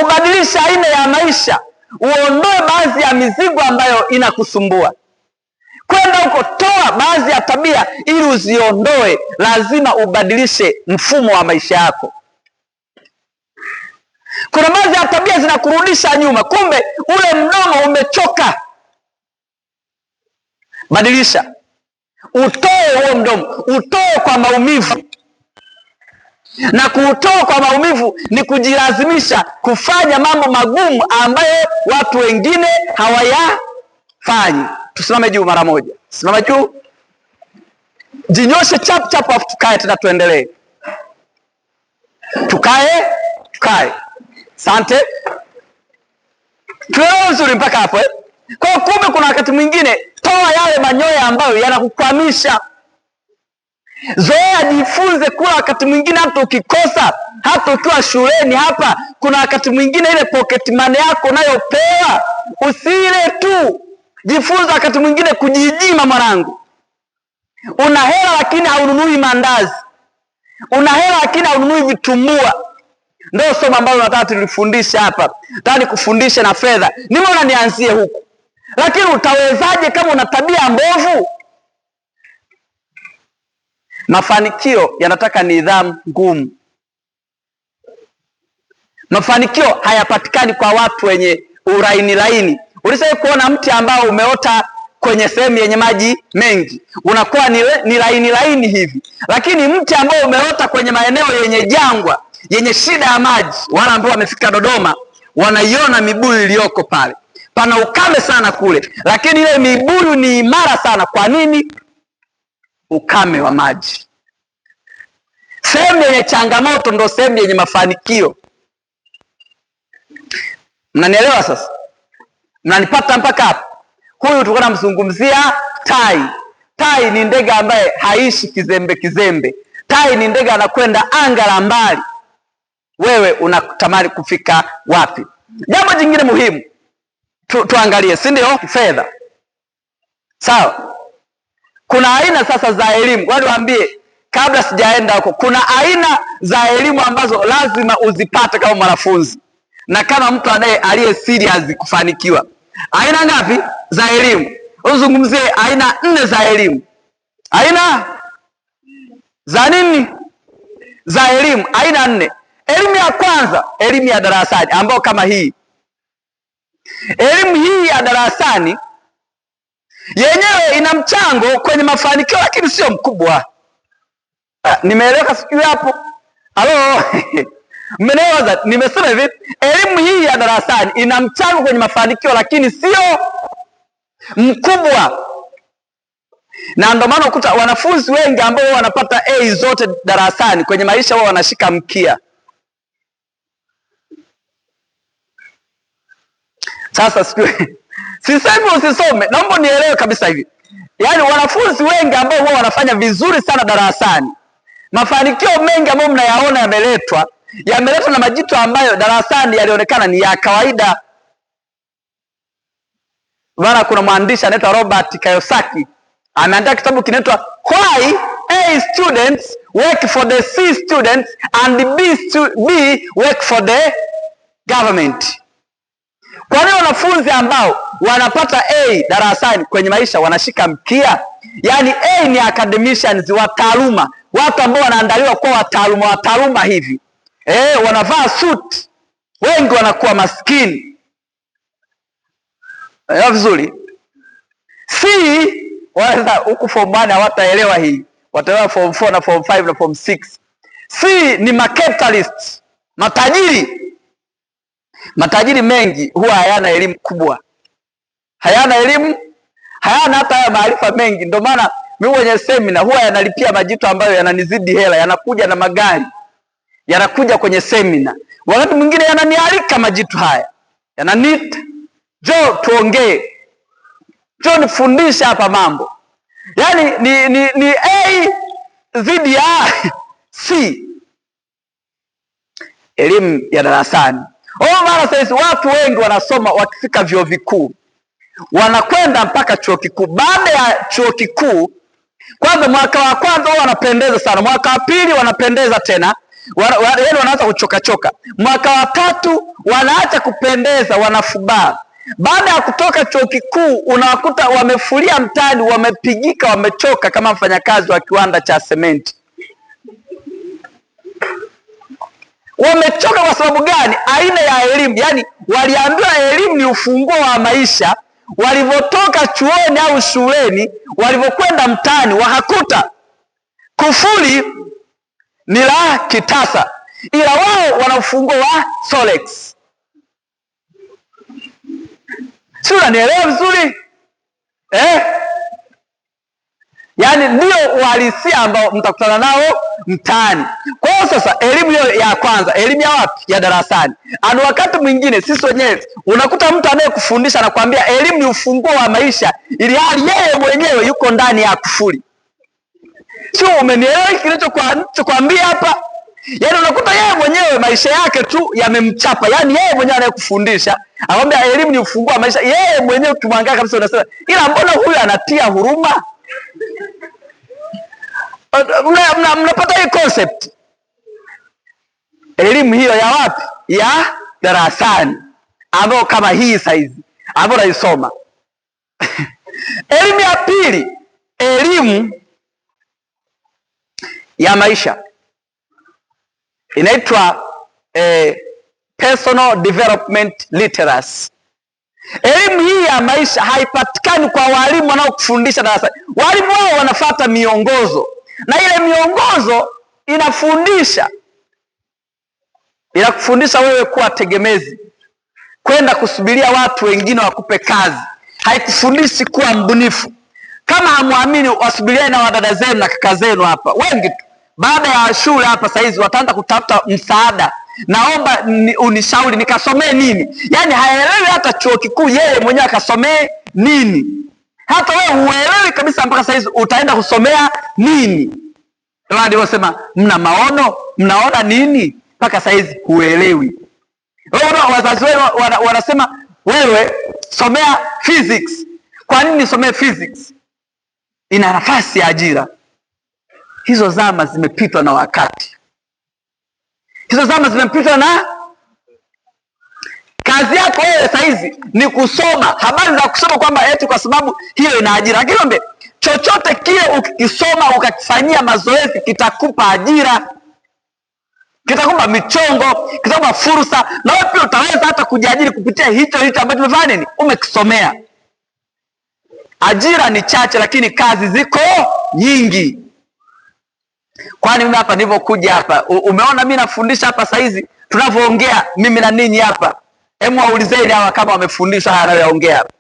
ubadilisha aina ya maisha, uondoe baadhi ya mizigo ambayo inakusumbua. Kwenda huko, toa baadhi ya tabia ili uziondoe. Lazima ubadilishe mfumo wa maisha yako. Kuna baadhi ya tabia zinakurudisha nyuma, kumbe ule mdomo umechoka. Badilisha. Utoe huo mdomo, utoe kwa maumivu. Na kuutoa kwa maumivu ni kujilazimisha kufanya mambo magumu ambayo watu wengine hawayafanyi. Tusimame juu mara moja. Simama juu. Jinyoshe chap afu tukae tena tuendelee. Tukae. Asante. Tuelewe vizuri mpaka hapo eh? Kwa kumbe kuna wakati mwingine toa yale manyoya ambayo yanakukwamisha. Zoea, jifunze kula. Wakati mwingine hata ukikosa, hata ukiwa shuleni hapa, kuna wakati mwingine ile pocket money yako unayopewa usile tu. Jifunze wakati mwingine kujijima mwanangu. Una hela lakini haununui mandazi. Una hela lakini haununui vitumbua. Ndio somo ambalo nataka tulifundisha hapa. Nataka nikufundishe na fedha. Nimeona nianzie huku. Lakini utawezaje kama una tabia mbovu? Mafanikio yanataka nidhamu ngumu. Mafanikio hayapatikani kwa watu wenye ulaini. Ulishawahi kuona mti ambao umeota kwenye sehemu yenye maji mengi, unakuwa ni laini hivi, lakini mti ambao umeota kwenye maeneo yenye jangwa, yenye shida ya maji, wale ambao wamefika Dodoma wanaiona mibuyu iliyoko pale. Pana ukame sana kule, lakini ile mibuyu ni imara sana. Kwa nini? Ukame wa maji. Sehemu yenye changamoto ndo sehemu yenye mafanikio. Mnanielewa sasa? Mnanipata mpaka hapo? Huyu tulikuwa tunamzungumzia tai. Tai ni ndege ambaye haishi kizembe. Tai ni ndege anakwenda anga la mbali. Wewe unatamani kufika wapi? Jambo jingine muhimu tuangalie, si ndio? Fedha. Sawa. Kuna aina sasa za elimu. Wale waambie kabla sijaenda huko, kuna aina za elimu ambazo lazima uzipate kama mwanafunzi na kama mtu aliye serious kufanikiwa. Aina ngapi za elimu? Uzungumzie aina 4 za elimu. Aina za nini? Za elimu, aina 4. Elimu ya kwanza, elimu ya darasani, ambayo kama hii. Elimu hii ya darasani yenyewe ina mchango kwenye mafanikio, lakini sio mkubwa. Nimeeleweka sijui hapo? Halo? Mmeelewa? Nimesema hivi, elimu hii ya darasani ina mchango kwenye mafanikio, lakini sio mkubwa. Na ndio maana ukuta wanafunzi wengi ambao wanapata A zote darasani kwenye maisha wao wanashika mkia. Sasa sisemi usisome, naomba nielewe kabisa hivi. Yaani wanafunzi wengi ambao wao wanafanya vizuri sana darasani, mafanikio mengi ambayo mnayaona yameletwa na majitu ambayo darasani yalionekana ni ya kawaida. Bwana, kuna mwandishi anaitwa Robert Kiyosaki ameandika kitabu kinaitwa Why A Students Work for the C Students and B Work for the Government. Kwa nini wanafunzi ambao wanapata A darasani kwenye maisha wanashika mkia? Yaani A ni academicians, wataaluma, watu ambao wanaandaliwa kuwa wataaluma hivi. Wanavaa suit, wengi wanakuwa maskini. Vizuri. C, wala huku form 1 hawataelewa hii. Wataelewa form 4 na form 5 na form 6. C ni macapitalist, matajiri. Matajiri mengi huwa hayana elimu kubwa. Hayana hata haya maarifa mengi. Ndio maana mimi kwenye seminar huwa yanalipia majitu ambayo yananizidi hela, yanakuja na magari, yanakuja kwenye seminar. Wakati mwingine yananialika majitu haya, yananiita, "Jo, tuongee. Jo, nifundisha hapa mambo." Yaani ni A zidi ya C. Elimu ya darasani. Maana sasa watu wengi wanasoma, wakifika vyuo vikuu wanakwenda mpaka chuo kikuu. Baada ya chuo kikuu, kwanza mwaka wa kwanza wao wanapendeza sana, mwaka wa pili wanapendeza tena, wanaanza kuchoka. Mwaka wa tatu wanaacha kupendeza, wanafubaa. Baada ya kutoka chuo kikuu unawakuta wamefulia mtaani, wamepigika, wamechoka kama mfanyakazi wa kiwanda cha sementi. Wamechoka kwa sababu gani? Aina ya elimu. Yaani waliambiwa elimu ni ufunguo wa maisha, walivyotoka chuoni au shuleni, walivyokwenda mtaani wakakuta kufuli ni la kitasa, ila wao wana ufunguo wa Solex. Si unanielewa vizuri? Yaani ndio uhalisia ambao mtakutana nao mtaani. Kwa Kwa sasa elimu hiyo ya kwanza, elimu ya wapi? Ya darasani. Ana wakati mwingine sisi wenyewe unakuta mtu anayekufundisha anakuambia elimu ni ufunguo wa maisha, ili hali yeye mwenyewe yuko ndani ya kufuli. Sio, umenielewa kinachokuambia hapa? Yaani unakuta yeye mwenyewe maisha yake tu yamemchapa. Yaani yeye mwenyewe anayekufundisha anakuambia elimu ni ufunguo wa maisha, yeye mwenyewe ukimwangalia kabisa unasema, ila mbona huyu anatia huruma? Mnapata hii concept? Elimu hiyo ya wapi? Ya darasani, ambayo kama hii saizi ambayo naisoma. Elimu ya pili, elimu ya maisha, inaitwa personal development literacy. Elimu hii ya maisha haipatikani kwa walimu wanaokufundisha darasani. Walimu wao wanafuata miongozo, na ile miongozo inakufundisha wewe kuwa tegemezi, kwenda kusubiria watu wengine wakupe kazi. Haikufundishi kuwa mbunifu. Kama hamwamini, wasubirieni na wadada zenu na kaka zenu hapa. Wengi tu baada ya shule hapa saizi wataanza kutafuta msaada, naomba unishauri nikasomee nini. Yaani haelewi hata chuo kikuu yeye mwenyewe akasomee nini. Hata wewe huelewi kabisa mpaka saizi utaenda kusomea nini. Ndio wasema mna maono, mnaona nini? Mpaka saizi huelewi. Wewe wazazi wenu wanasema wewe somea physics. Kwa nini somea physics? Ina nafasi ya ajira. Hizo zama zimepitwa na wakati. Hizo zama zimepitwa na kazi yako wewe saizi ni kusoma. Habari za kusoma kwamba eti kwa sababu hiyo ina ajira. Lakini chochote kile ukikisoma ukakifanyia mazoezi kitakupa ajira, kitakupa michongo, kitakupa fursa, na wewe pia utaweza hata kujiajiri kupitia hicho ambacho umefanya nini? Umekisomea. Ajira ni chache lakini kazi ziko nyingi. Kwani mimi hapa nilipokuja hapa, umeona mimi nafundisha hapa saizi tunavyoongea mimi na ninyi hapa. Hebu waulizeni hawa kama wamefundishwa haya anayoongea hapa.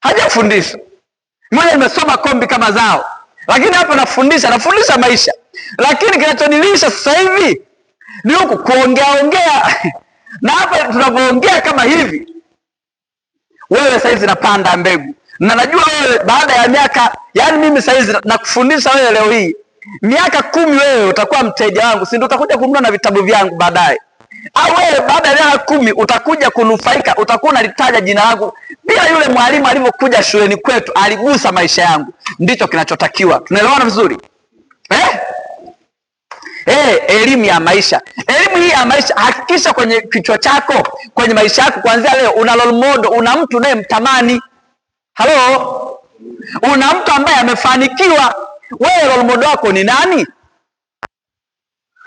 Hajafundishwa. Mmoja nimesoma kombi kama zao. Lakini hapa nafundisha maisha. Lakini kinachonilisha sasa hivi ni huku kuongea. Na hapa tunavyoongea kama hivi, wewe saizi napanda mbegu. Na najua wewe baada ya miaka, yani mimi saizi nakufundisha wewe leo hii, miaka 10 wewe utakuwa mteja wangu, si ndio? Utakuja kununua na vitabu vyangu baadaye. Au wewe baada ya miaka 10 utakuja kunufaika, utakuwa unalitaja jina langu. Bila yule mwalimu alivyokuja shuleni kwetu aligusa maisha yangu. Ndicho kinachotakiwa. Tunaelewana vizuri? Elimu ya maisha. Elimu hii ya maisha, hakikisha kwenye kichwa chako, kwenye maisha yako kuanzia leo una role model, una mtu unayemtamani. Halo? Una mtu ambaye amefanikiwa. Wewe role model wako ni nani?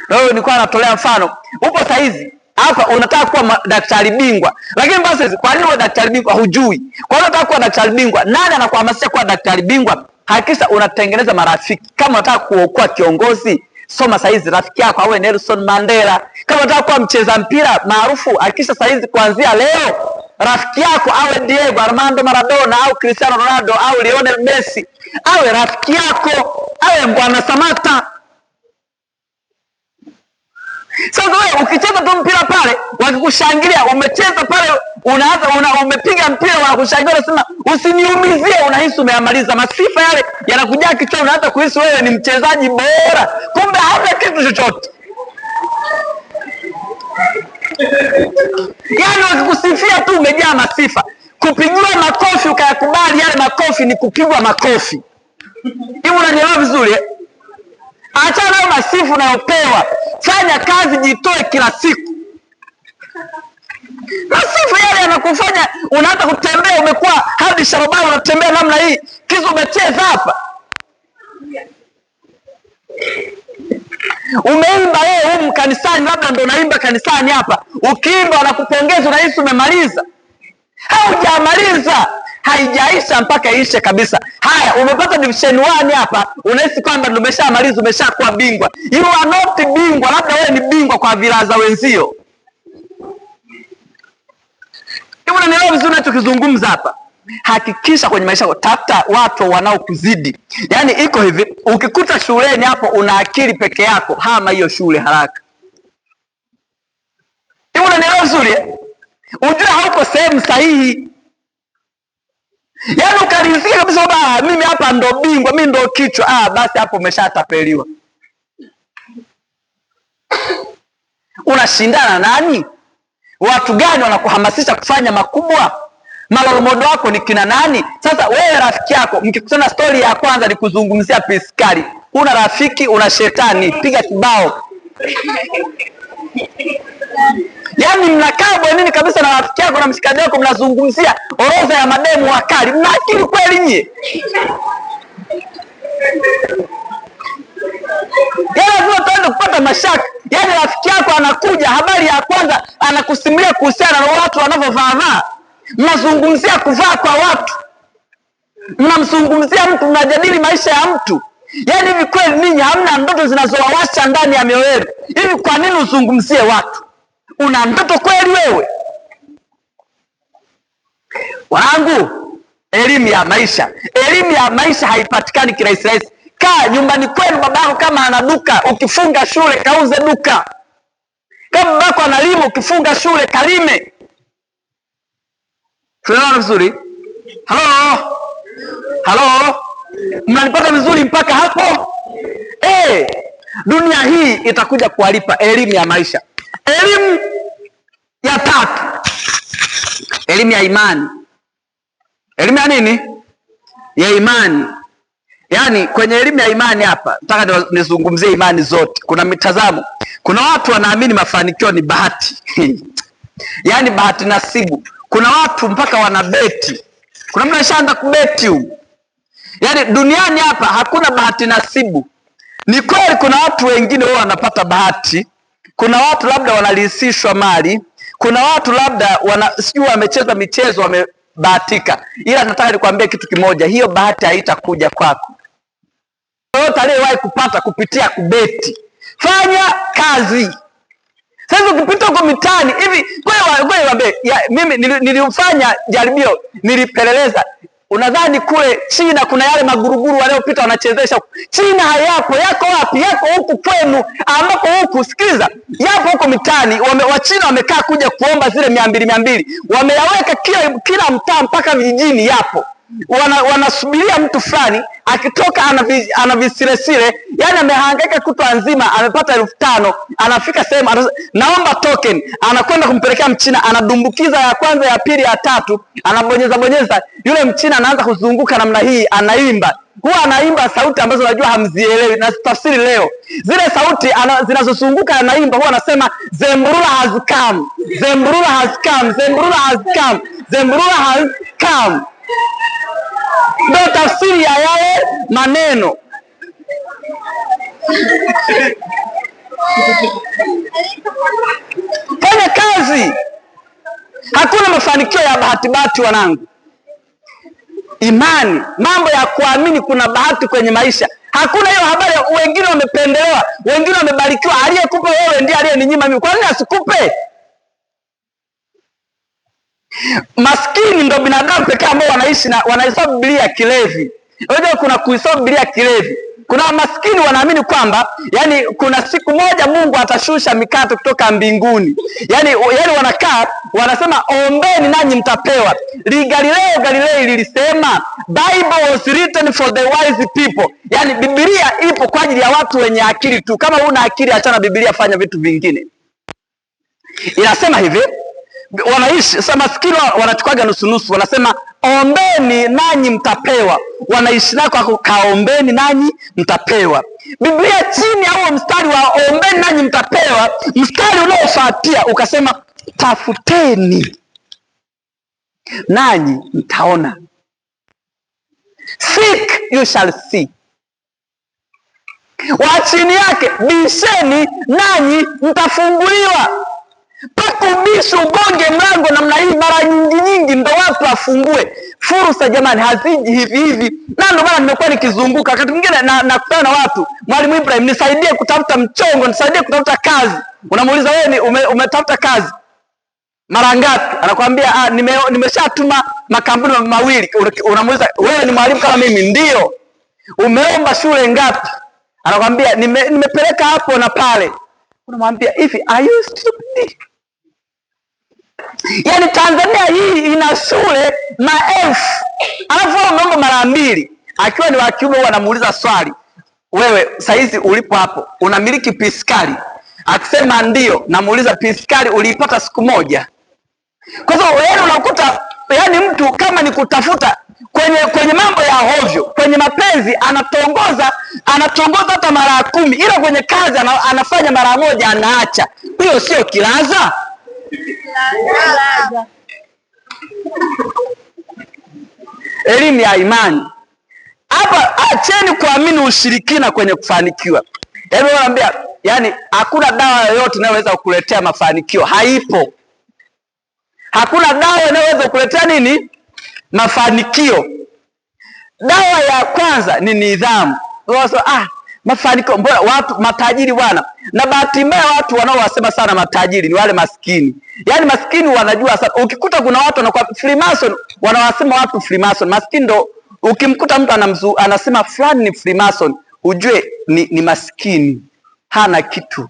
Wewe nilikuwa natolea mfano. Upo saizi hapa unataka kuwa daktari bingwa. Lakini basi kwa nini wewe daktari bingwa hujui? Kwa nini unataka kuwa daktari bingwa? Nani anakuhamasisha kuwa daktari bingwa? Hakikisha unatengeneza marafiki. Kama unataka kuwa kiongozi, soma saizi rafiki yako awe Nelson Mandela. Kama unataka kuwa mcheza mpira maarufu, hakikisha saizi kuanzia leo rafiki yako awe Diego Armando Maradona au Cristiano Ronaldo au Lionel Messi. Awe rafiki yako, awe Bwana Samata. Sasa wewe ukicheza tu mpira pale, wakikushangilia, umecheza pale, umepiga mpira wanakushangilia, unasema usiniumizie, unahisi umeamaliza. Masifa yale yanakuja kichwani, hata kuhisi wewe ni mchezaji bora, kumbe hata kitu chochote. Yaani wakikusifia tu umejaa masifa. Kupigiwa makofi ukayakubali yale makofi ni kupigwa makofi. Hivi unanielewa vizuri? Achana na masifu unayopewa. Fanya kazi, jitoe kila siku. Masifu yale yanakufanya unaanza kutembea, umekuwa hadi sharobaro unatembea namna hii. Kizo umecheza hapa. Umeimba wewe huko kanisani, labda ndo unaimba kanisani hapa. Ukiimba wanakupongeza, unahisi umemaliza. Haujamaliza. Haijaisha mpaka ishe kabisa. Haya, umepata division 1 hapa, unahisi kwamba ndio umeshamaliza, umeshakuwa bingwa. You are not bingwa, labda wewe ni bingwa kwa vilaza wenzio. Hivi unanielewa vizuri ninachokizungumza hapa? hakikisha kwenye maisha yako tafuta watu wanaokuzidi. Yaani iko hivi, ukikuta shuleni hapo una akili peke yako, hama hiyo shule haraka. Hiyo unanielewa vizuri? Ujue hauko sehemu sahihi. Yaani ukarizika kabisa kwamba mimi hapa ndo bingwa, mimi ndo kichwa, basi hapo umeshatapeliwa. Unashindana nani? Watu gani wanakuhamasisha kufanya makubwa? Malolomodo wako ni kina nani? Sasa wewe rafiki yako mkikutana, stori ya kwanza ni kuzungumzia piskari, una rafiki una shetani, piga kibao. Yaani mnakaa bwenini kabisa na rafiki yako na mshikaji wako, mnazungumzia orodha ya mademu wakali. Mna akili kweli nyie? Yaani lazima tuende kupata mashaka. Yaani rafiki yako anakuja, habari ya kwanza anakusimulia kuhusiana na watu wanavyovaa. Mnazungumzia kuvaa kwa watu, mnamzungumzia mtu, mnajadili maisha ya mtu. Yaani hivi kweli ninyi hamna ndoto zinazowawasha ndani ya mioyo yenu? Hivi kwa nini uzungumzie watu? Una ndoto kweli wewe? Wanangu, elimu ya maisha haipatikani kirahisi rahisi. Kaa nyumbani kwenu, babako kama ana duka, ukifunga shule kauze duka. Kama babako analima, ukifunga shule kalime. Tunaona vizuri? Halo? Mnanipata vizuri mpaka hapo? Dunia hii itakuja kuwalipa elimu ya maisha. Elimu ya tatu, elimu ya imani. Elimu ya nini? Ya imani. Yaani kwenye elimu ya imani hapa nataka nizungumzie imani zote. Kuna mitazamo. Kuna watu wanaamini mafanikio ni bahati. Yaani bahati nasibu. Kuna watu mpaka wanabeti. Kuna mtu anashaanza kubeti huko. Yaani duniani hapa hakuna bahati nasibu. Ni kweli kuna watu wengine wao wanapata bahati. Kuna watu labda wanalisishwa mali. Kuna watu labda sijui wamecheza michezo wamebahatika. Ila nataka nikwambie kitu kimoja, hiyo bahati haitakuja kwako. Yote aliyewahi kupata kupitia kubeti. Fanya kazi. Sasa ukipita huko mitaani hivi, mimi nilifanya jaribio, nilipeleleza. Unadhani kule China kuna yale maguruguru wanaopita wanachezesha? China hayapo. Yako wapi? Yako huku kwenu, ambako huku, sikiliza, yapo huko mitaani. Wachina wamekaa kuja kuomba zile 200 wameyaweka kila mtaa mpaka vijijini yapo. Wanasubiria mtu fulani akitoka ana visiresire, yani amehangaika kutwa nzima, amepata 5,000, anafika sehemu naomba token, anakwenda kumpelekea Mchina, anadumbukiza ya kwanza, ya pili, ya tatu, anabonyeza. Yule Mchina anaanza kuzunguka namna hii, anaimba. Huwa anaimba sauti ambazo najua hamzielewi, na tafsiri leo. Zile sauti zinazozunguka anaimba, huwa anasema Zemburula has come, Zemburula has come, Zemburula has come, Zemburula has come. Ndio tafsiri ya yale maneno. Fanya kazi. Hakuna mafanikio ya bahati wanangu. Imani, mambo ya kuamini kuna bahati kwenye maisha. Hakuna hiyo habari wengine wamependelewa, wengine wamebarikiwa. Aliyekupa wewe ndiye aliyeninyima mimi. Kwa nini asikupe? Maskini ndo binadamu pekee ambao wanaishi na wanaisoma Biblia kilevi. Unajua kuna kuisoma Biblia kilevi. Kuna maskini wanaamini kwamba yani kuna siku moja Mungu atashusha mikate kutoka mbinguni. Yani wanakaa wanasema ombeni nanyi mtapewa. Galileo lilisema Bible was written for the wise people. Yani Biblia ipo kwa ajili ya watu wenye akili tu. Kama huna akili achana Biblia, fanya vitu vingine. Inasema hivi, wanaishi sasa maskini wanachukuaga nusu, wanasema ombeni nanyi mtapewa. Wanaishi nako kaombeni nanyi mtapewa. Biblia chini au mstari wa ombeni nanyi mtapewa, mstari unaofuatia ukasema tafuteni nanyi mtaona. Seek you shall see. Wa chini yake bisheni nanyi mtafunguliwa. Pakubishi ugonge mlango namna hii mara nyingi ndo watu wafungue. Fursa jamani haziji hivi. Na ndo maana nimekuwa nikizunguka wakati mwingine nakutana na watu, Mwalimu Ibrahim nisaidie kutafuta mchongo, nisaidie kutafuta kazi. Unamuuliza wewe umetafuta kazi? Mara ngapi? Anakuambia nimeshatuma makampuni mawili. Unamuuliza, wewe ni mwalimu kama mimi? Ndio. Umeomba shule ngapi? Anakuambia nimepeleka hapo na pale. Unamwambia hivi, are you stupid? Yaani Tanzania hii ina shule maelfu, alafu umeomba mara mbili. Akiwa ni wa kiume, anamuuliza swali, wewe saizi ulipo hapo unamiliki piskali? Akisema ndio, namuuliza piskali uliipata siku moja? Kwa sababu yaani unakuta yaani mtu kama ni kutafuta kwenye mambo ya hovyo, kwenye mapenzi anatongoza hata mara 10, ila kwenye kazi anafanya mara moja anaacha. Hiyo sio kilaza? Elimu ya imani hapa, acheni kuamini ushirikina kwenye kufanikiwa. Hebu naambia, yani hakuna dawa yoyote inayoweza kukuletea mafanikio, haipo. Hakuna dawa inayoweza kukuletea nini? Mafanikio. Dawa ya kwanza ni nidhamu. Mafanikio, mbona watu matajiri bwana? Na bahati mbaya watu wanaowasema sana matajiri ni wale maskini. Yaani maskini wanajua sana. Ukikuta kuna watu wanakuwa Freemason, wanawasema watu Freemason. Maskini ndo ukimkuta mtu anasema fulani ni Freemason, ujue ni maskini, hana kitu.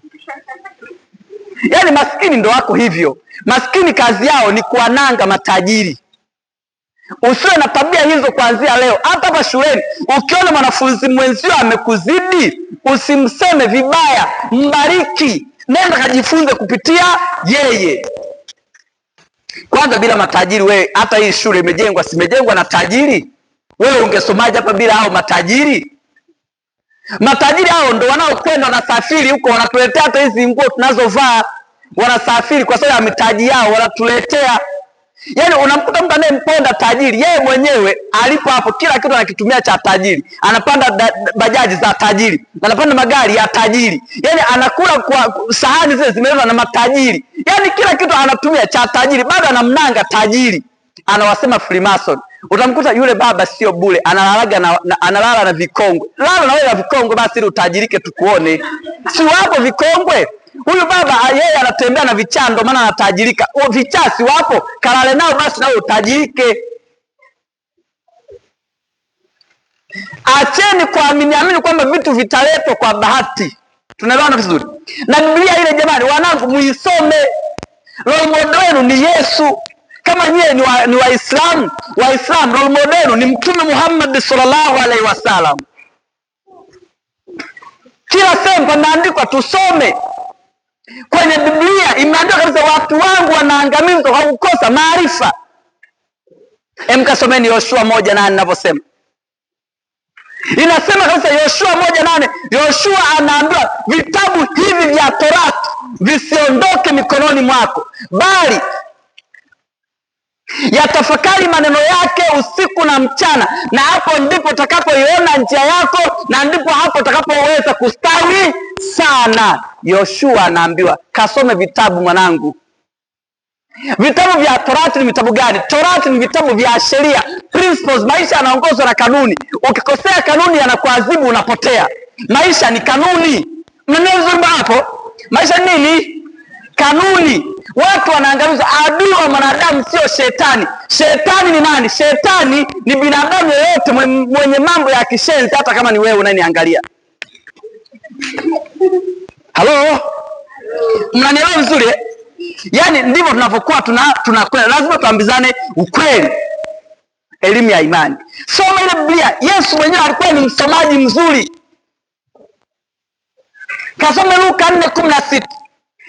Yaani maskini ndo wako hivyo. Maskini kazi yao ni kuananga matajiri. Usiwe na tabia hizo kuanzia leo. Hata hapa shuleni ukiona mwanafunzi mwenzio amekuzidi, usimseme vibaya, mbariki, nenda kajifunze kupitia yeye. Kwanza bila matajiri wewe, hata hii shule imejengwa, simejengwa na tajiri? Wewe ungesomaje hapa bila hao matajiri? Matajiri hao ndo wanaokwenda wanasafiri huko, wanatuletea hata hizi nguo tunazovaa, wanasafiri kwa sababu ya mitaji yao, wanatuletea. Yaani unamkuta mtu anayemponda tajiri, yeye mwenyewe alipo hapo kila kitu anakitumia cha tajiri. Anapanda bajaji za tajiri, anapanda magari ya tajiri. Yaani anakula kwa sahani zile zimeletwa na matajiri. Yaani kila kitu anatumia cha tajiri, bado anamnanga tajiri. Anawasema Freemason. Utamkuta yule baba sio bure, analala na vikongwe. Lala na wewe na vikongwe basi ili utajirike tukuone. Si wapo vikongwe? Huyu baba yeye anatembea na vichaa, ndo maana anatajirika. Vichaa si wapo? Kalale nao basi nao utajirike. Acheni kuamini kwamba vitu vitaletwa kwa bahati. Tunaelewana vizuri? Na Biblia ile jamani, wanangu muisome. Role model wenu ni Yesu. Kama nyie ni Waislamu, role model wenu ni Mtume Muhammad sallallahu alaihi wasallam. Kila sehemu pameandikwa tusome. Kwenye Biblia imeandikwa kabisa watu wangu wanaangamizwa kwa kukosa maarifa. Mkasomeni Yoshua 1:8 ninavyosema. Inasema kabisa Yoshua 1:8, Yoshua anaambiwa vitabu hivi vya Torati visiondoke mikononi mwako, bali yatafakari maneno yake usiku na mchana, na hapo ndipo utakapoiona njia yako, na ndipo hapo utakapoweza kustawi sana. Yoshua anaambiwa kasome vitabu mwanangu. Vitabu vya Torati ni vitabu gani? Torati ni vitabu vya sheria, principles. Maisha yanaongozwa na kanuni. Ukikosea kanuni yanakuadhibu, unapotea. Maisha ni kanuni. Mnazungumza hapo? Maisha ni nini? Kanuni. Watu wanaangamizwa. Adui wa mwanadamu sio shetani. Shetani ni nani? Shetani ni binadamu yeyote mwenye mambo ya kishenzi, hata kama ni wewe unaniangalia. Halo? Mnanielewa vizuri? Yaani ndivyo tunapokuwa tunakwenda. Lazima tuambizane ukweli. Elimu ya imani. Soma ile Biblia. Yesu mwenyewe alikuwa ni msomaji mzuri. Kasome Luka 4:16.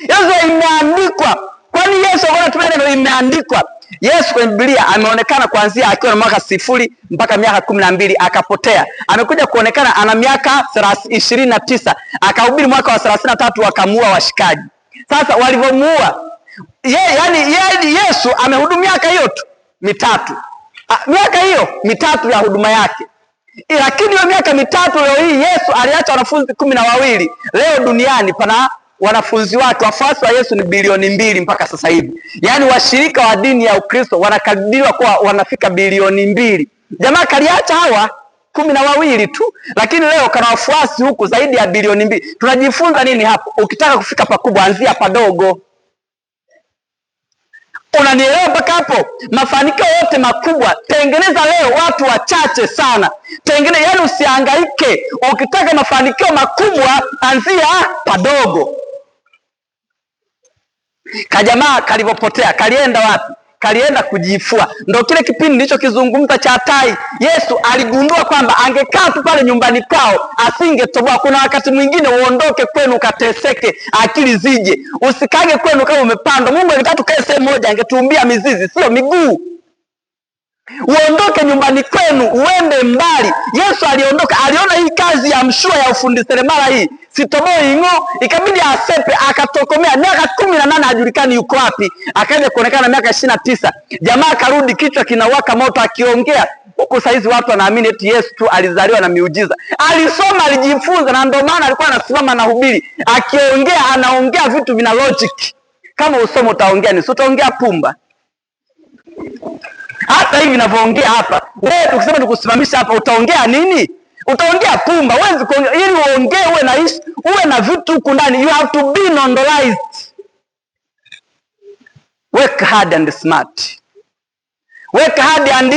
Yesu imeandikwa. Kwani Yesu anatumia neno imeandikwa? Yesu kwenye Biblia ameonekana kuanzia akiwa na mwaka 0 mpaka miaka 12 akapotea. Amekuja kuonekana ana miaka 29, akahubiri mwaka wa 33 akamuua washikaji. Sasa walivyomuua Yesu amehudumia miaka hiyo tu mitatu. Miaka hiyo mitatu ya huduma yake. Lakini hiyo miaka mitatu leo hii Yesu aliacha wanafunzi 12. Leo duniani pana wanafunzi wake, wafuasi wa Yesu ni bilioni 2 mpaka sasa hivi. Yaani washirika wa dini ya Ukristo wanakadiriwa kuwa wanafika bilioni 2. Jamaa kaliacha hawa 12 tu, lakini leo kana wafuasi huku zaidi ya bilioni 2. Tunajifunza nini hapo? Ukitaka kufika pakubwa anzia padogo. Unanielewa mpaka hapo? Mafanikio yote makubwa tengeneza leo watu wachache sana. Tengeneza, yani usihangaike. Ukitaka mafanikio makubwa anzia padogo. Kajamaa kalivyopotea, kalienda wapi? Kalienda kujifua. Ndio kile kipindi nilichokizungumza cha tai. Yesu aligundua kwamba angekaa tu pale nyumbani kwao asingetoboa. Kuna wakati mwingine uondoke kwenu ukateseke, akili zije. Usikage kwenu kama umepandwa. Mungu angetaka tukae sehemu moja, angetuumbia mizizi, sio miguu. Uondoke nyumbani kwenu uende mbali. Yesu aliondoka, aliona hii kazi ya mshua ya ufundi seremala hii sitoboi ing'o, ikabidi asepe, akatokomea. Miaka 18 hajulikani yuko wapi, akaja kuonekana miaka 29. Jamaa karudi kichwa kinawaka moto akiongea. Huko saizi watu wanaamini eti Yesu tu alizaliwa na miujiza. Alisoma, alijifunza, na ndio maana alikuwa anasimama na hubiri. Akiongea anaongea vitu vina logic. Kama usomo utaongea ni utaongea pumba. Hata hivi ninavyoongea hapa, wewe tukisema tukusimamisha hapa utaongea nini? Utaongea pumba. Huwezi kuongea. Ili uongee uwe na vitu huku ndani, you have to be knowledgeable. Work hard and smart. Work hard and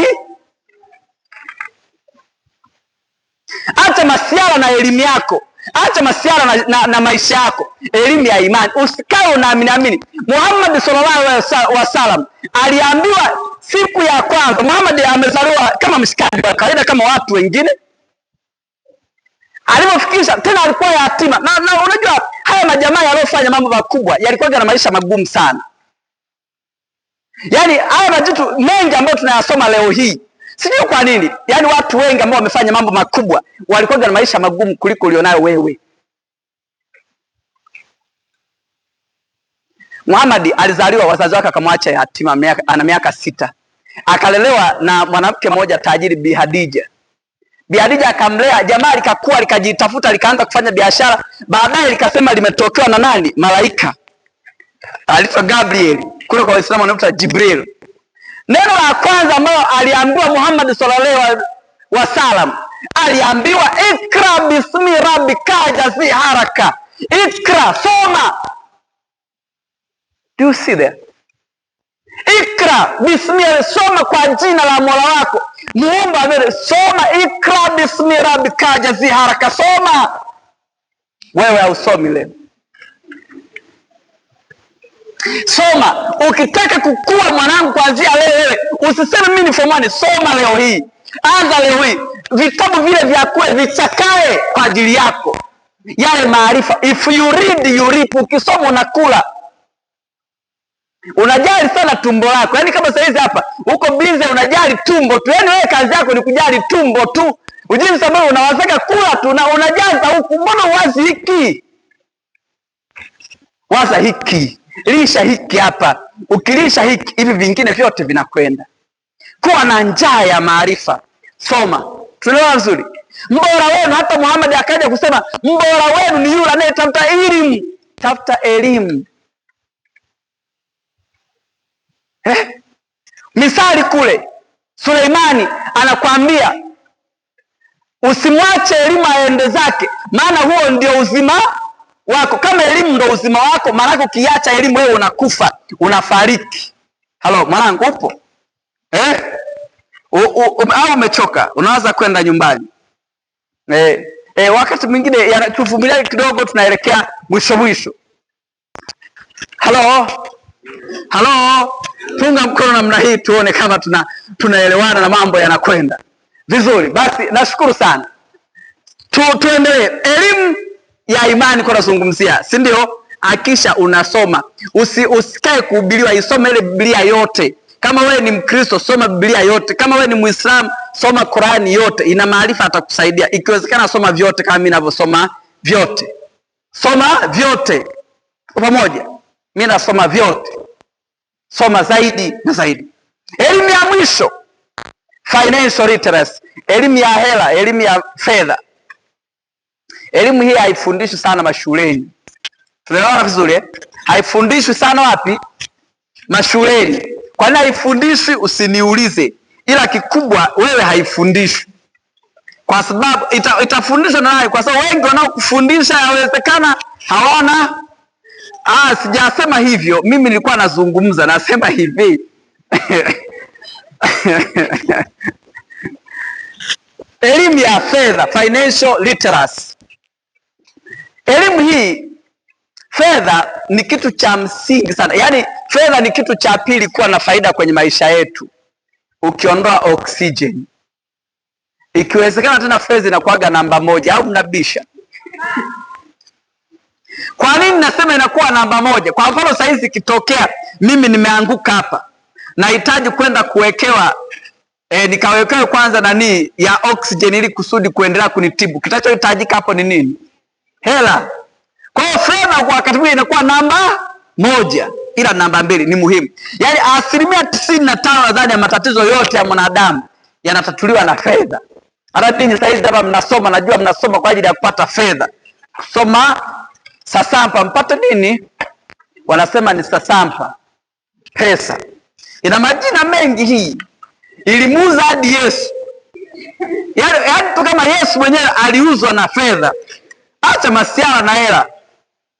acha masiara na elimu yako. Acha masiara na maisha yako. Elimu ya imani. Usikae unaamini. Muhammad sallallahu alaihi wasallam aliambiwa siku ya kwanza, Muhammad amezaliwa kama mshikaji wa kawaida kama watu wengine. Alipofikisha tena alikuwa yatima. Na unajua haya majamaa yaliyofanya mambo makubwa yalikuwa na maisha magumu sana. Yaani haya majitu mengi ambayo tunayasoma leo hii, sijui kwa nini. Yaani watu wengi ambao wamefanya mambo makubwa walikuwa na maisha magumu kuliko ulionayo wewe. Muhammad alizaliwa, wazazi wake akamwacha yatima, ana miaka 6. Akalelewa na mwanamke mmoja tajiri, Bi Hadija. Bi Hadija akamlea, jamaa likakua, likajitafuta, likaanza kufanya biashara. Baadaye likasema limetokewa na nani? Malaika. Aliitwa Gabriel. Kule kwa Waislamu anaitwa Jibril. Neno la kwanza ambalo aliambiwa Muhammad sallallahu alaihi wasallam, aliambiwa ikra bismi rabbika jazi haraka. Ikra, soma. Do you see that? Ikra bismi, soma kwa jina la Mola wako. Muumba amele, soma. Ikra bismi rabbika jazi haraka, soma. Wewe hausomi leo. Soma. Ukitaka kukua mwanangu kuanzia leo wewe, usiseme mimi ni form 1, soma leo hii. Anza leo hii. Vitabu vile vya kule vichakae kwa ajili yako. Yale maarifa. If you read you reap. Ukisoma unakula. Unajali sana tumbo lako. Yaani kama saizi hapa uko busy unajali tumbo tu. Yaani wewe kazi yako ni kujali tumbo tu. Ujinsi sababu unawazaka kula tu na unajaza huku. Mbona uwazi hiki? Waza hiki. Lisha hiki hapa. Ukilisha hiki, hivi vingine vyote vinakwenda. Kuwa na njaa ya maarifa. Soma. Tunaelewa vizuri. Mbora wenu, hata Muhammad akaja kusema mbora wenu ni yule anayetafuta elimu. Tafuta elimu. Misali kule Suleimani anakuambia usimwache elimu aende zake, maana huo ndio uzima wako. Kama elimu ndio uzima wako, maana ukiacha elimu wewe unakufa, unafariki. Halo mwanangu, upo? Au umechoka? Unaanza kwenda nyumbani. Wakati mwingine tuvumilie kidogo, tunaelekea mwisho. Halo. Tunga mkono namna hii tuone kama tunaelewana na mambo yanakwenda vizuri. Basi nashukuru sana. Tuendelee. Elimu ya imani kwa nazungumzia, si ndio? Hakisha unasoma. Usikae kuhubiriwa, isome ile Biblia yote. Kama wewe ni Mkristo, soma Biblia yote. Kama wewe ni Muislamu, soma Qur'ani yote. Ina maarifa, atakusaidia. Ikiwezekana soma vyote kama mimi ninavyosoma vyote. Soma vyote pamoja. Mimi nasoma vyote. Soma zaidi na zaidi. Elimu ya mwisho, financial literacy, elimu ya hela, elimu ya fedha. Elimu hii haifundishwi sana mashuleni. Tunaelewana vizuri? Haifundishwi sana wapi? Mashuleni. Kwa nini haifundishwi? Usiniulize. Ila kikubwa wewe haifundishwi. Kwa sababu itafundishwa na nani? Kwa sababu wengi wanaokufundisha yawezekana hawana Sijasema hivyo, mimi nilikuwa nazungumza, nasema hivi elimu ya fedha, financial literacy. Elimu hii, fedha ni kitu cha msingi sana. Yaani fedha ni kitu cha pili kuwa na faida kwenye maisha yetu, ukiondoa oxygen. Ikiwezekana tena fedha inakuwaga namba moja, au mnabisha? Kwa nini nasema inakuwa namba moja? Kwa mfano saizi ikitokea mimi nimeanguka hapa, nahitaji kwenda kuwekewa nikawekewe kwanza nani ya oxygen ili kusudi kuendelea kunitibu. Kitachohitajika hapo ni nini? Hela. Kwa hiyo fedha kwa wakati mwingine inakuwa namba moja, ila namba mbili ni muhimu. Yaani 95% nadhani ya matatizo yote ya mwanadamu yanatatuliwa na fedha. Hata ninyi saizi hapa mnasoma, najua mnasoma kwa ajili ya kupata fedha. Kusoma sasampa mpate nini? Wanasema ni sasampa, pesa. Ina majina mengi hii. Ilimuuza hadi Yesu. Yaani tu kama Yesu mwenyewe aliuzwa na fedha. Acha masiara na hela.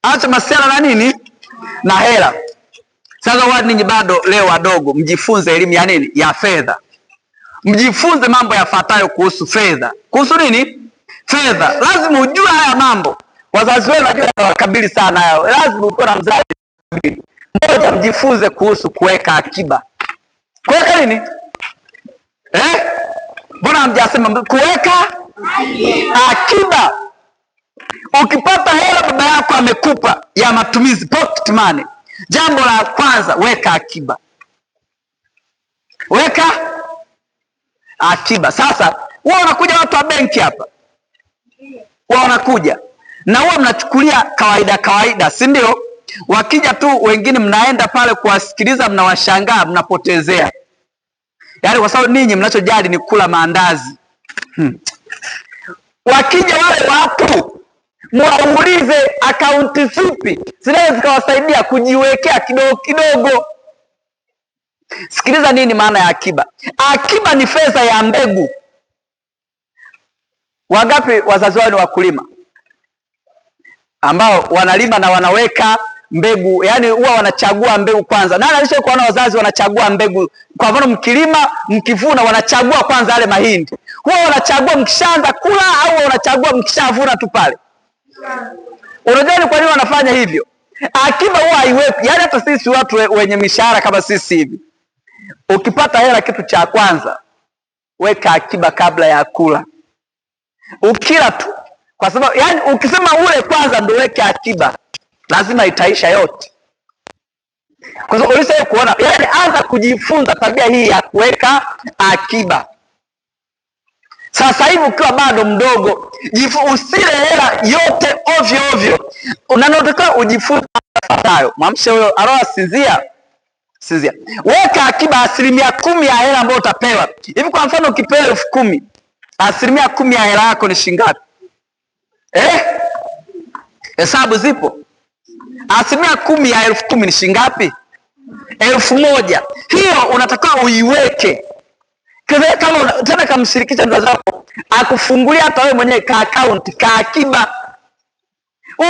Acha masiara na nini? Na hela. Sasa watu ninyi bado leo wadogo, mjifunze elimu ya nini? Ya fedha. Mjifunze mambo yafuatayo kuhusu fedha. Kuhusu nini? Fedha. Lazima ujue haya mambo. Wazazi wenu najua wakabili sana hayo. Lazima uko na mzazi. Moja, mjifunze kuhusu kuweka akiba. Kuweka nini? Mbona hamjasema kuweka akiba? Ukipata hela baba yako amekupa ya matumizi, pocket money, jambo la kwanza weka akiba. Weka akiba. Sasa wao wanakuja watu wa benki hapa, wao wanakuja na wao mnachukulia kawaida, si ndio? Wakija tu wengine mnaenda pale kuwasikiliza, mnawashangaa, mnapotezea. Yaani kwa sababu ninyi mnachojali ni kula maandazi. Wakija wale watu, mwaulize akaunti zipi zinaweza zikawasaidia kujiwekea kidogo kidogo. Sikiliza nini maana ya akiba. Akiba ni fedha ya mbegu. Wangapi wazazi wao ni wakulima ambao wanalima na wanaweka mbegu? Yani huwa wanachagua mbegu kwanza. Nani alishakuwa na wazazi wanachagua mbegu? Kwa mfano mkilima, mkivuna, wanachagua kwanza yale mahindi. Huwa wanachagua mkishaanza kula au wanachagua mkishavuna tu pale? Unajua ni kwa nini wanafanya hivyo? Akiba huwa haiweki. Yani hata sisi watu wenye mishahara kama sisi hivi, ukipata hela, kitu cha kwanza weka akiba kabla ya kula. Ukila tu, kwa sababu yani ukisema ule kwanza ndio weke akiba, lazima itaisha yote. Kwa sababu ulisha kuona, yani anza kujifunza tabia hii ya kuweka akiba. Sasa hivi ukiwa bado mdogo, usile hela yote ovyo ovyo. Unanotaka ujifunze yafuatayo. Mwamshe huyo aroa sinzia. Weka akiba 10% ya hela ambayo utapewa. Hivi kwa mfano ukipewa 10,000, 10% ya hela yako ni shilingi ngapi? Hesabu zipo. 10% ya 10,000 ni shilingi ngapi? 1,000. Hiyo unatakiwa uiweke. Kama unataka kumshirikisha mzazi wako akufungulia hata wewe mwenyewe ka account ka akiba,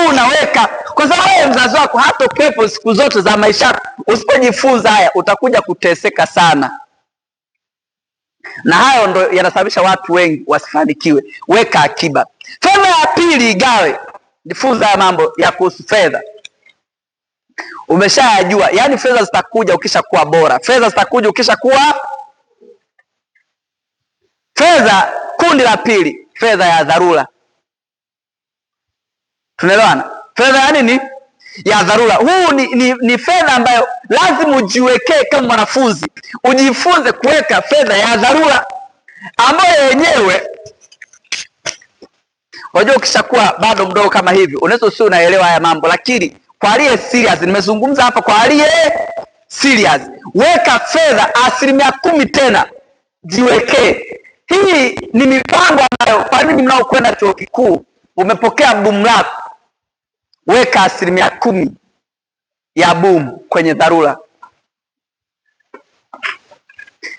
unaweka. Kwa sababu wewe mzazi wako hata kuepo siku zote za maisha. Usipojifunza haya utakuja kuteseka sana, na hayo ndo yanasababisha watu wengi wasifanikiwe. Weka akiba. Fedha ya pili igawe. Jifunza haya mambo ya kuhusu fedha. Umeshayajua, yani fedha zitakuja ukishakuwa bora. Fedha zitakuja ukishakuwa fedha. Kundi la pili, fedha ya dharura. Tunaelewana? Fedha ya nini? Ya dharura. Huu ni fedha ambayo lazima ujiwekee kama mwanafunzi. Ujifunze kuweka fedha ya dharura ambayo yenyewe, unajua ukishakuwa bado mdogo kama hivi, unaweza usio unaelewa haya mambo, lakini kwa aliye serious, nimezungumza hapa kwa aliye serious, weka fedha 10% tena jiwekee. Hii ni mipango ambayo, kwa nini mnaokwenda chuo kikuu umepokea boom lako, weka 10% ya boom kwenye dharura.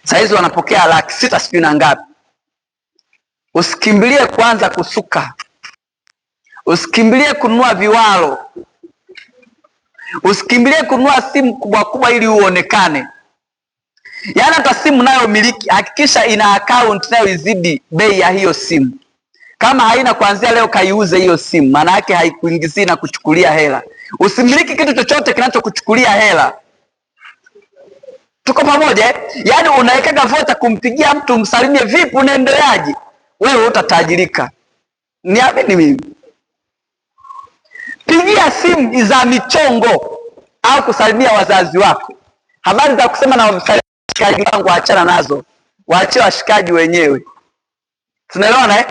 Saizi wanapokea 600,000 sijui na ngapi. Usikimbilie kwanza kusuka, usikimbilie kununua viwalo. Usikimbilie kununua simu kubwa kubwa ili uonekane. Yaani hata simu nayo miliki, hakikisha ina account nayo izidi bei ya hiyo simu. Kama haina, kuanzia leo kaiuze hiyo simu, maana yake haikuingizii na kuchukulia hela. Usimiliki kitu chochote kinachokuchukulia hela. Tuko pamoja eh? Yaani unawekaga vocha kumpigia mtu msalimie, vipi unaendeleaje? Wewe utatajirika. Niamini mimi. Pigia simu za michongo au kusalimia wazazi wako. Habari za kusema na washikaji wangu achana nazo. Waachie washikaji wenyewe. Tunaelewana eh?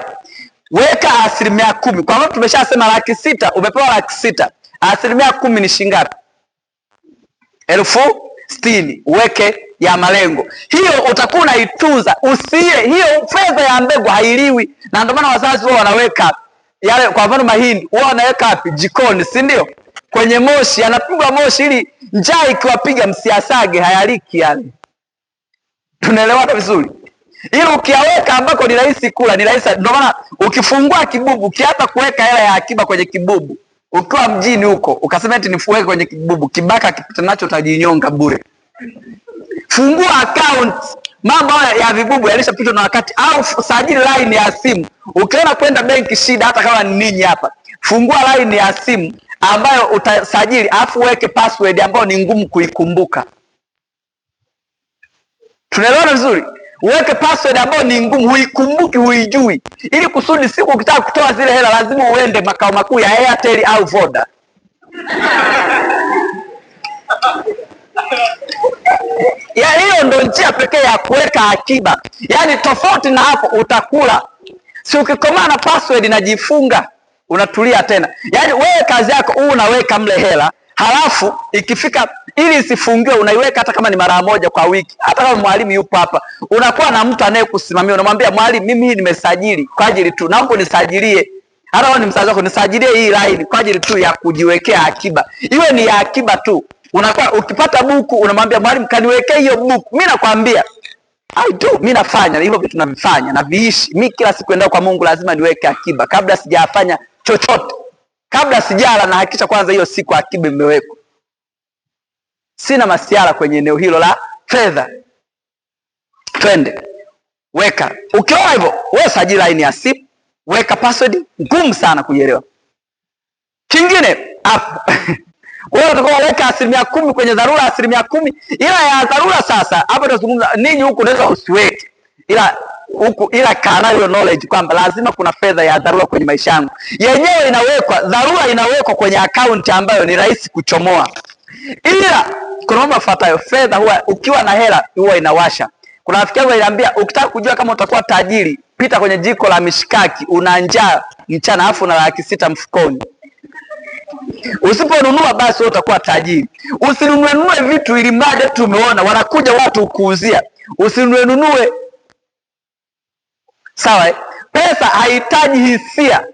Weka 10%. Kwa mfano tumeshasema 600,000, umepewa 600,000. 10% ni shilingi ngapi? 60,000. Uweke ya malengo. Hiyo utakuwa unaitunza. Usiile hiyo fedha ya mbegu hailiwi. Na ndio maana wazazi wao wanaweka yale, kwa mfano mahindi, wao wanaweka wapi? Jikoni, si ndio? Kwenye moshi, anapigwa moshi ili njaa ikiwapiga msiasage, hayaliki yale. Tunaelewana vizuri? Ili ukiyaweka ambako ni rahisi kula, ni rahisi. Ndio maana ukifungua kibubu, ukianza kuweka hela ya akiba kwenye kibubu, ukiwa mjini huko, ukasema eti nifuweke kwenye kibubu, kibaka kipita nacho utajinyonga bure. Fungua account. Mambo ya vibubu yalishapitwa na wakati. Au sajili line ya simu. Ukiona kwenda benki shida, hata kama ni ninyi hapa, fungua line ya simu ambayo utasajili, afu weke password ambayo ni ngumu kuikumbuka. Tunaelewana vizuri? Uweke password ambayo ni ngumu, huikumbuki, huijui, ili kusudi siku ukitaka kutoa zile hela lazima uende makao makuu ya Airtel au Voda. Ya hiyo ndo njia pekee ya kuweka akiba. Yaani tofauti na hapo utakula. Si ukikomaa na password inajifunga, unatulia tena. Yaani wewe kazi yako unaweka mle hela, halafu ikifika ili isifungiwe unaiweka hata kama ni mara moja kwa wiki. Hata kama mwalimu yupo hapa, unakuwa na mtu anayekusimamia, unamwambia mwalimu, mimi hii nimesajili kwa ajili tu, naomba unisajilie. Hata wewe ni mzazi wako, nisajilie hii line kwa ajili tu ya kujiwekea akiba. Iwe ni ya akiba tu. Unakuwa ukipata buku unamwambia mwalimu, kaniwekee hiyo buku. Mimi nakwambia mimi nafanya hivyo vitu, navifanya na viishi. Mimi kila siku endao kwa Mungu lazima niweke akiba kabla sijafanya chochote. Kabla sijala na hakikisha kwanza hiyo siku akiba imewekwa. Sina masiara kwenye eneo hilo la fedha. Twende. Weka. Ukiona hivyo, wewe sajili line ya simu, weka password ngumu sana kuielewa. Kingine hapo wewe utakuwa weka 10% kwenye dharura, 10%. Ila ya dharura sasa, hapa tunazungumza ninyi huku unaweza usiweke. Ila kana hiyo knowledge kwamba lazima kuna fedha ya dharura kwenye maisha yangu. Yenyewe inawekwa, dharura inawekwa kwenye account ambayo ni rahisi kuchomoa. Ila kuna mambo yafuatayo. Fedha huwa ukiwa na hela huwa inawasha. Kuna rafiki yangu aliniambia, ukitaka kujua kama utakuwa tajiri, pita kwenye jiko la mishikaki, una njaa mchana afu na 600 mfukoni. Usiponunua basi wewe utakuwa tajiri. Usinunue vitu ili mradi tu umeona wanakuja watu kukuuzia. Usinunue. Sawa? Pesa haihitaji hisia.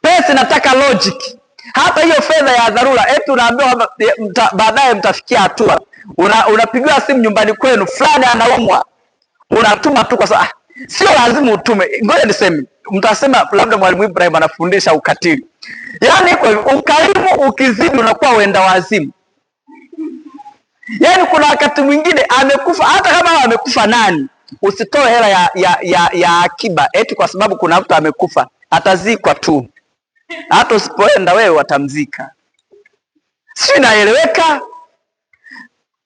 Pesa inataka logic. Hata hiyo fedha ya dharura, eti unaambiwa baadaye mtafikia hatua. Unapigiwa simu nyumbani kwenu, fulani anaumwa. Unatuma tu kwa sababu sio lazima utume. Ngoja niseme, mtasema labda mwalimu Ibrahim anafundisha ukatili. Yaani kwa ukarimu ukizidi unakuwa wenda wazimu. Yaani kuna wakati mwingine amekufa, hata kama amekufa nani, usitoe hela ya akiba eti kwa sababu kuna mtu amekufa, atazikwa tu. Hata usipoenda wewe watamzika. Si inaeleweka?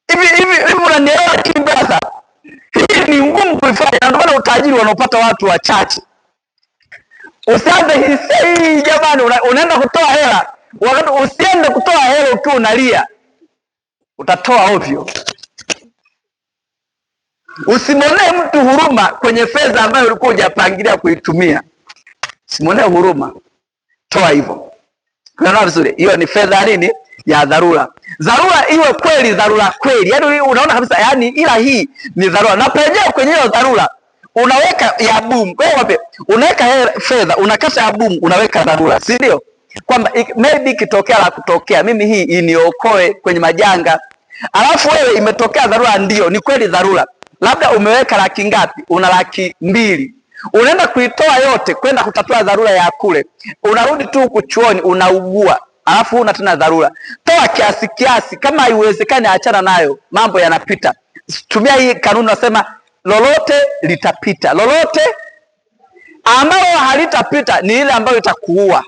Hivi unanielewa kimbeza? Hii ni ngumu kuifanya, ndio maana utajiri wanaopata watu wachache. Usianze hii jamani, unaenda kutoa hela. Wakati usiende kutoa hela ukiwa unalia, utatoa ovyo. Usimwonee mtu huruma kwenye fedha ambayo ulikuwa hujapangilia kuitumia. Usimwonee huruma. Toa hivyo. Unaona vizuri? Hiyo ni fedha nini? Ya dharura. Dharura iwe kweli dharura kweli. Yaani unaona kabisa, yaani ila hii ni dharura. Na penyewe kwenye hiyo dharura unaweka ya boom. Kwa hiyo unaweka fedha, unakata ya boom, unaweka dharura, si ndio? Kwamba maybe ikitokea la kutokea, mimi hii iniokoe kwenye majanga. Alafu wewe imetokea dharura, ndio ni kweli dharura. Labda umeweka laki ngapi? Una 200,000. Unaenda kuitoa yote kwenda kutatua dharura ya kule. Unarudi tu huku chuoni unaugua. alafu una tena dharura. Toa kiasi kiasi, kama haiwezekani achana nayo, mambo yanapita. Tumia hii kanuni, nasema lolote litapita. Lolote ambalo halitapita ni ile ambayo itakuua,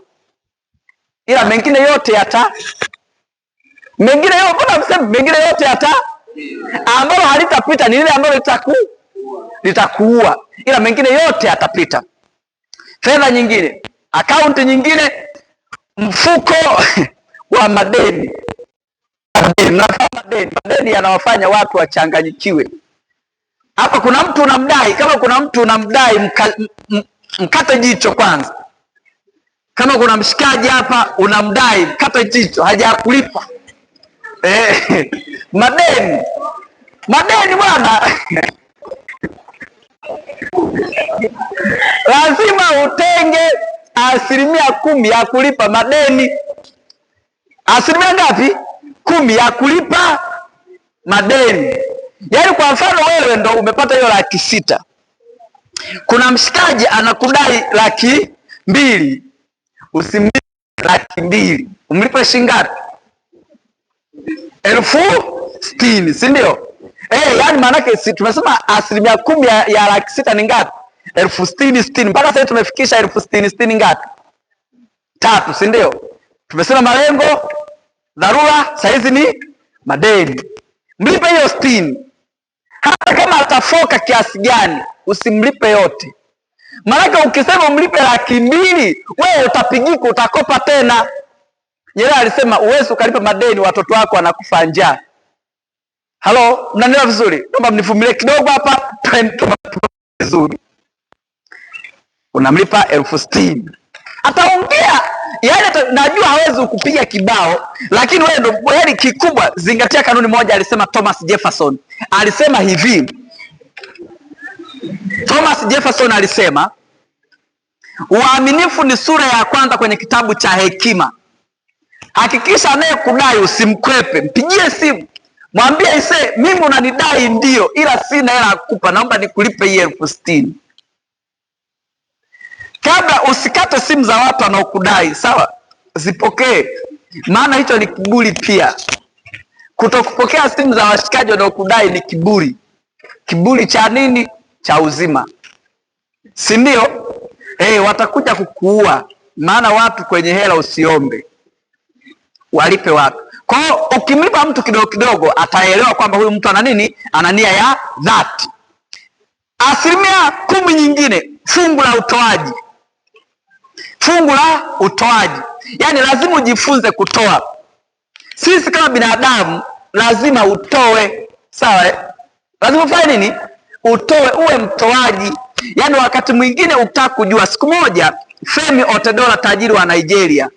ila mengine yote mengine yote ambalo halitapita ni ile ambayo litakuua, ila mengine yote yatapita. Fedha nyingine, akaunti nyingine, mfuko wa madeni. Madeni yanawafanya watu wachanganyikiwe. Hapa kuna mtu unamdai, kama kuna mtu unamdai, mkate jicho kwanza. Kama kuna mshikaji hapa unamdai, mkate jicho, hajakulipa. Madeni bwana. Lazima utenge 10% ya kulipa madeni. 10% ngapi? 10 ya kulipa madeni. Yaani kwa mfano wewe ndo umepata hiyo 600,000. Kuna mshikaji anakudai 200,000. Usimlipe 200,000. Umlipe shilingi ngapi? 60,000, si ndio? Yaani maana yake si tumesema 10% ya 600,000 ni ngapi? 60,000. Mpaka sasa tumefikisha 60,000 ngapi? 3, si ndio? Tumesema malengo, dharura, saizi ni madeni. Mlipe hiyo 60. Hata kama atafoka kiasi gani, usimlipe yote. Maana ukisema umlipe 200,000, wewe utapigika, utakopa tena. Nyerere alisema uwezi ukalipa madeni watoto wako wanakufa njaa. Halo, mnanielewa vizuri? Naomba mnivumilie kidogo hapa, twende vizuri. Unamlipa 60,000. Ataongea yale, najua hawezi kupiga kibao, lakini wewe ndo heri kikubwa. Zingatia kanuni moja, alisema Thomas Jefferson. Alisema hivi, Thomas Jefferson alisema uaminifu ni sura ya kwanza kwenye kitabu cha hekima. Hakikisha anayekudai usimkwepe, mpigie simu, mwambie mimi unanidai ndio, ila sina hela kukupa, naomba nikulipe hii 60,000. Kabla usikate simu za watu wanaokudai, sawa? Zipokee, maana hicho ni kiburi pia. Kutokupokea simu za washikaji wanaokudai ni kiburi. Kiburi cha nini? Cha uzima, si ndio? Watakuja kukuua, maana watu kwenye hela usiombe, walipe watu. Kwa hiyo ukimlipa mtu kidogo kidogo, ataelewa kwamba huyu mtu ana nini, ana nia ya dhati. 10% nyingine, fungu la utoaji. Fungu la utoaji, yaani lazima ujifunze kutoa. Sisi kama binadamu lazima utoe, sawa? Lazima ufanye nini? Utoe, uwe mtoaji. Yaani wakati mwingine ukitaka kujua, siku moja Femi Otedola, tajiri wa Nigeria,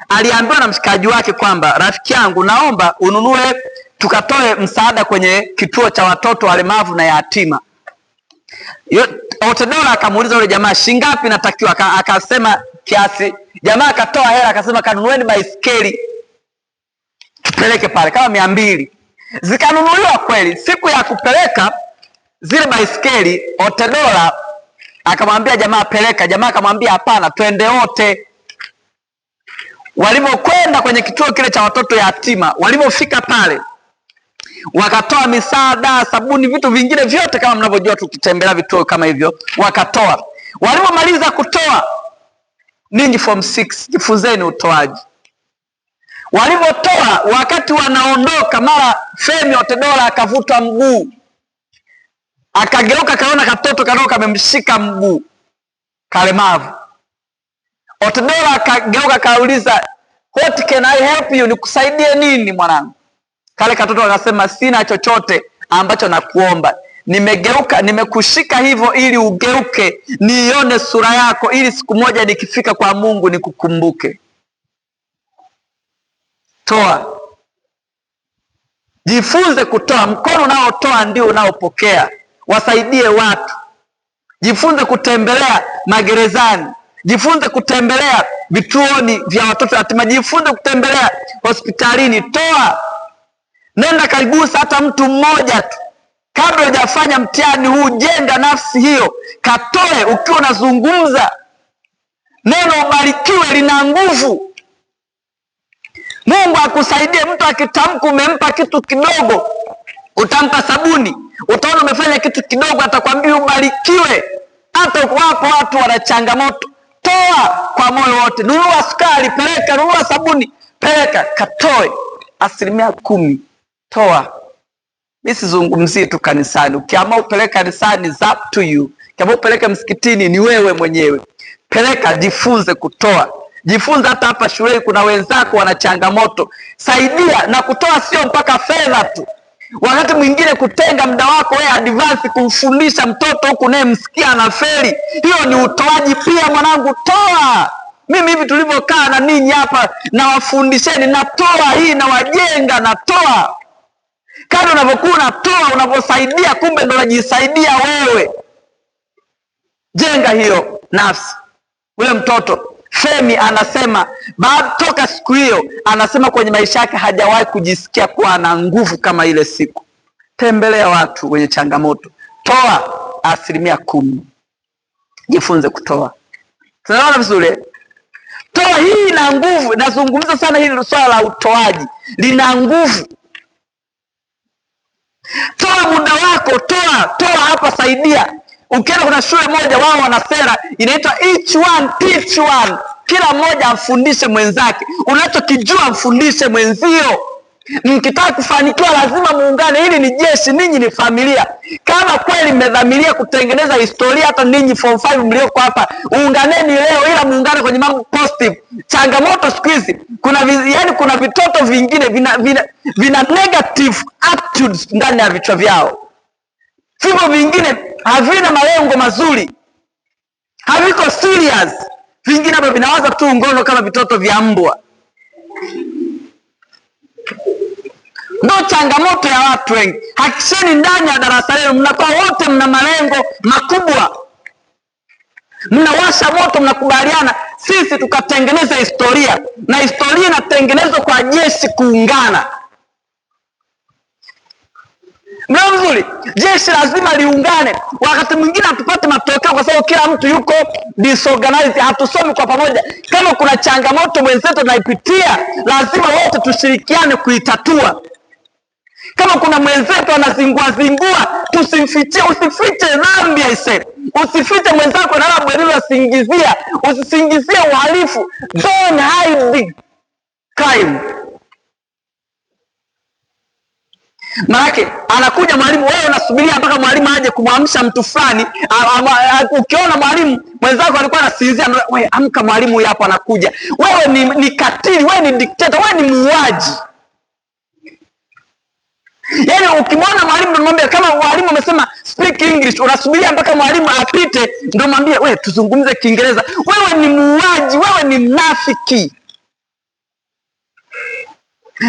aliambiwa na mshikaji wake kwamba rafiki yangu, naomba ununue tukatoe msaada kwenye kituo cha watoto walemavu na yatima. Otedola akamuuliza yule jamaa, shilingi ngapi natakiwa? Akasema kiasi. Jamaa akatoa hela, akasema kanunueni baiskeli tupeleke pale kama 200. Zikanunuliwa kweli. Siku ya kupeleka zile baiskeli, Otedola akamwambia jamaa peleka. Jamaa akamwambia hapana, twende wote. Walipokwenda kwenye kituo kile cha watoto yatima, walipofika pale wakatoa misaada, sabuni, vitu vingine vyote kama mnavyojua tukitembelea vituo kama hivyo, wakatoa. Walipomaliza kutoa, ninyi form 6 jifunzeni utoaji. Walipotoa, wakati wanaondoka, mara Femi Otedola akavuta mguu, akageuka, kaona katoto kadogo kamemshika mguu, kalemavu. Otedola akageuka, kauliza, what can I help you, nikusaidie nini mwanangu? Kale katoto akasema, sina chochote ambacho nakuomba, nimegeuka, nimekushika hivyo ili ugeuke, nione sura yako, ili siku moja nikifika kwa Mungu nikukumbuke. Toa, jifunze kutoa. Mkono unaotoa ndio unaopokea. Wasaidie watu. Jifunze kutembelea magerezani, jifunze kutembelea vituoni vya watoto yatima, jifunze kutembelea hospitalini. Toa, nenda karigusa hata mtu mmoja tu. Kabla hujafanya mtihani huu, jenga nafsi hiyo, katoe. Ukiwa unazungumza neno ubarikiwe lina nguvu. Mungu akusaidie. Mtu akitamka umempa kitu kidogo, utampa sabuni, utaona umefanya kitu kidogo, atakwambia ubarikiwe. Hata wapo watu wana changamoto, toa kwa moyo wote. Nunua sukari, peleka. Nunua sabuni, peleka. Katoe 10%, toa. Mimi sizungumzii tu kanisani. Ukiamua upeleke kanisani, it's up to you. Ukiamua upeleke msikitini, ni wewe mwenyewe. Peleka, jifunze kutoa. Jifunze hata hapa shuleni kuna wenzako wana changamoto. Saidia na kutoa, sio mpaka fedha tu. Wakati mwingine kutenga muda wako wewe advance kumfundisha mtoto huku naye msikia anafeli, hiyo ni utoaji pia mwanangu. Toa. Mimi hivi tulivyokaa na ninyi hapa na wafundisheni, natoa hii na wajenga, natoa. Kadri unavyokuwa unatoa, unavyosaidia, kumbe ndo unajisaidia wewe. Jenga hiyo nafsi. Ule mtoto Femi anasema toka siku hiyo, anasema kwenye maisha yake hajawahi kujisikia kuwa na nguvu kama ile siku. Tembelea watu wenye changamoto, toa 10%. Jifunze kutoa. Tunaona vizuri? Toa hii ina nguvu. Nazungumza sana hili swala la utoaji, lina nguvu. Toa muda wako, toa hapa, saidia. Ukienda kuna shule moja, wao wana sera inaitwa each one teach one. Kila mmoja amfundishe mwenzake. Unachokijua mfundishe mwenzio. Mkitaka kufanikiwa lazima muungane. Hili ni jeshi, ninyi ni familia. Kama kweli mmedhamiria kutengeneza historia, hata ninyi form 5 mlioko hapa, uunganeni leo, ila muungane kwenye mambo positive. Changamoto siku hizi kuna vitoto vingine vina negative attitudes ndani ya vichwa vyao. Vivyo vingine havina malengo mazuri, haviko serious. Vingine hapa vinawaza tu ngono kama vitoto vya mbwa. Ndio changamoto ya watu wengi. Hakikisheni ndani ya darasa lenu mnakuwa wote mna malengo makubwa, mnawasha moto, mnakubaliana sisi tukatengeneza historia, na historia inatengenezwa kwa jeshi kuungana. Mna mzuri, jeshi lazima liungane. Wakati mwingine hatupate matokeo kwa sababu kila mtu yuko disorganized, hatusomi kwa pamoja. Kama kuna changamoto mwenzetu tunaipitia, lazima wote tushirikiane kuitatua. Kama kuna mwenzetu anazingua, tusimfiche. Usifiche dhambi, aise. Usifiche mwenzako na labda asingizia. Usisingizie uhalifu. Don't hide crime. Maanake anakuja mwalimu, wewe unasubiria mpaka mwalimu aje kumwamsha mtu fulani. Ukiona mwalimu mwenzako alikuwa anasinzia, wewe amka, mwalimu huyu hapo anakuja. Wewe ni katili, wewe ni dikteta, wewe ni muuaji. Yaani ukimwona mwalimu ndio mwambie, kama mwalimu amesema speak English, unasubiria mpaka mwalimu apite ndio mwambie wewe tuzungumze Kiingereza. Wewe ni muuaji, wewe ni mnafiki.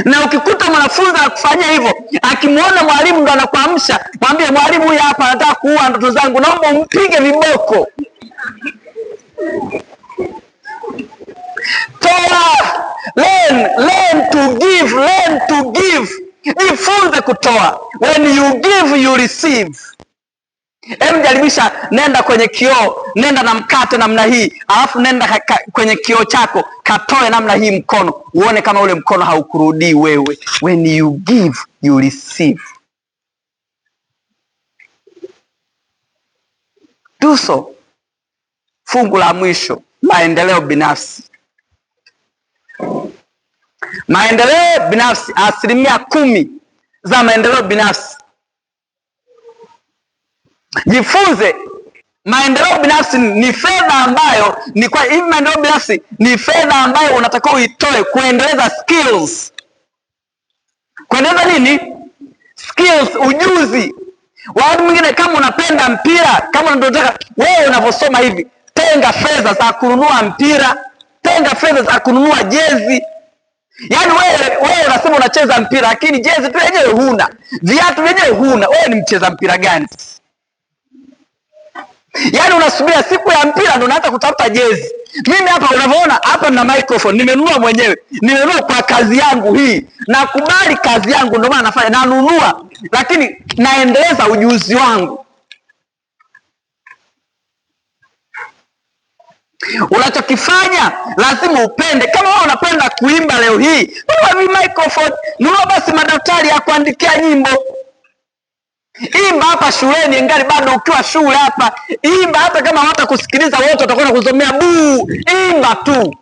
Na ukikuta mwanafunzi anakufanyia hivyo, akimuona mwalimu ndo anakuamsha, mwambie mwalimu huyu hapa anataka kuua ndoto zangu, naomba umpige viboko. Toa, learn to give. Jifunze kutoa. When you give you receive. Jaribisha, nenda kwenye kioo, nenda na mkate namna hii, alafu nenda kwenye kioo chako, katoe namna hii mkono, uone kama ule mkono haukurudii wewe. When you give you receive. Do so. Fungu la mwisho, maendeleo binafsi. Maendeleo binafsi, 10% za maendeleo binafsi. Jifunze. Maendeleo binafsi ni fedha ambayo maendeleo binafsi ni fedha ambayo unatakiwa uitoe kuendeleza skills. Kuendeleza nini? Skills, ujuzi. Wakati mwingine kama unapenda mpira, kama unataka wewe unavyosoma hivi, tenga fedha za kununua mpira, tenga fedha za kununua jezi. Yaani wewe unasema unacheza mpira lakini jezi tu yenyewe huna, viatu vyenyewe huna, wewe ni mcheza mpira gani? Yaani unasubiria siku ya mpira ndio unaanza kutafuta jezi. Mimi hapa unavyoona hapa na microphone nimenunua mwenyewe. Nimenunua kwa kazi yangu hii. Nakubali kazi yangu ndio maana nafanya, nanunua, lakini naendeleza ujuzi wangu. Unachokifanya lazima upende. Kama wewe unapenda kuimba leo hii, nunua microphone, nunua basi madaftari ya kuandikia nyimbo. Imba hapa shuleni, ingali bado ukiwa shule hapa. Imba hata kama hawatakusikiliza wote, watakwenda kusomea buu. Imba tu.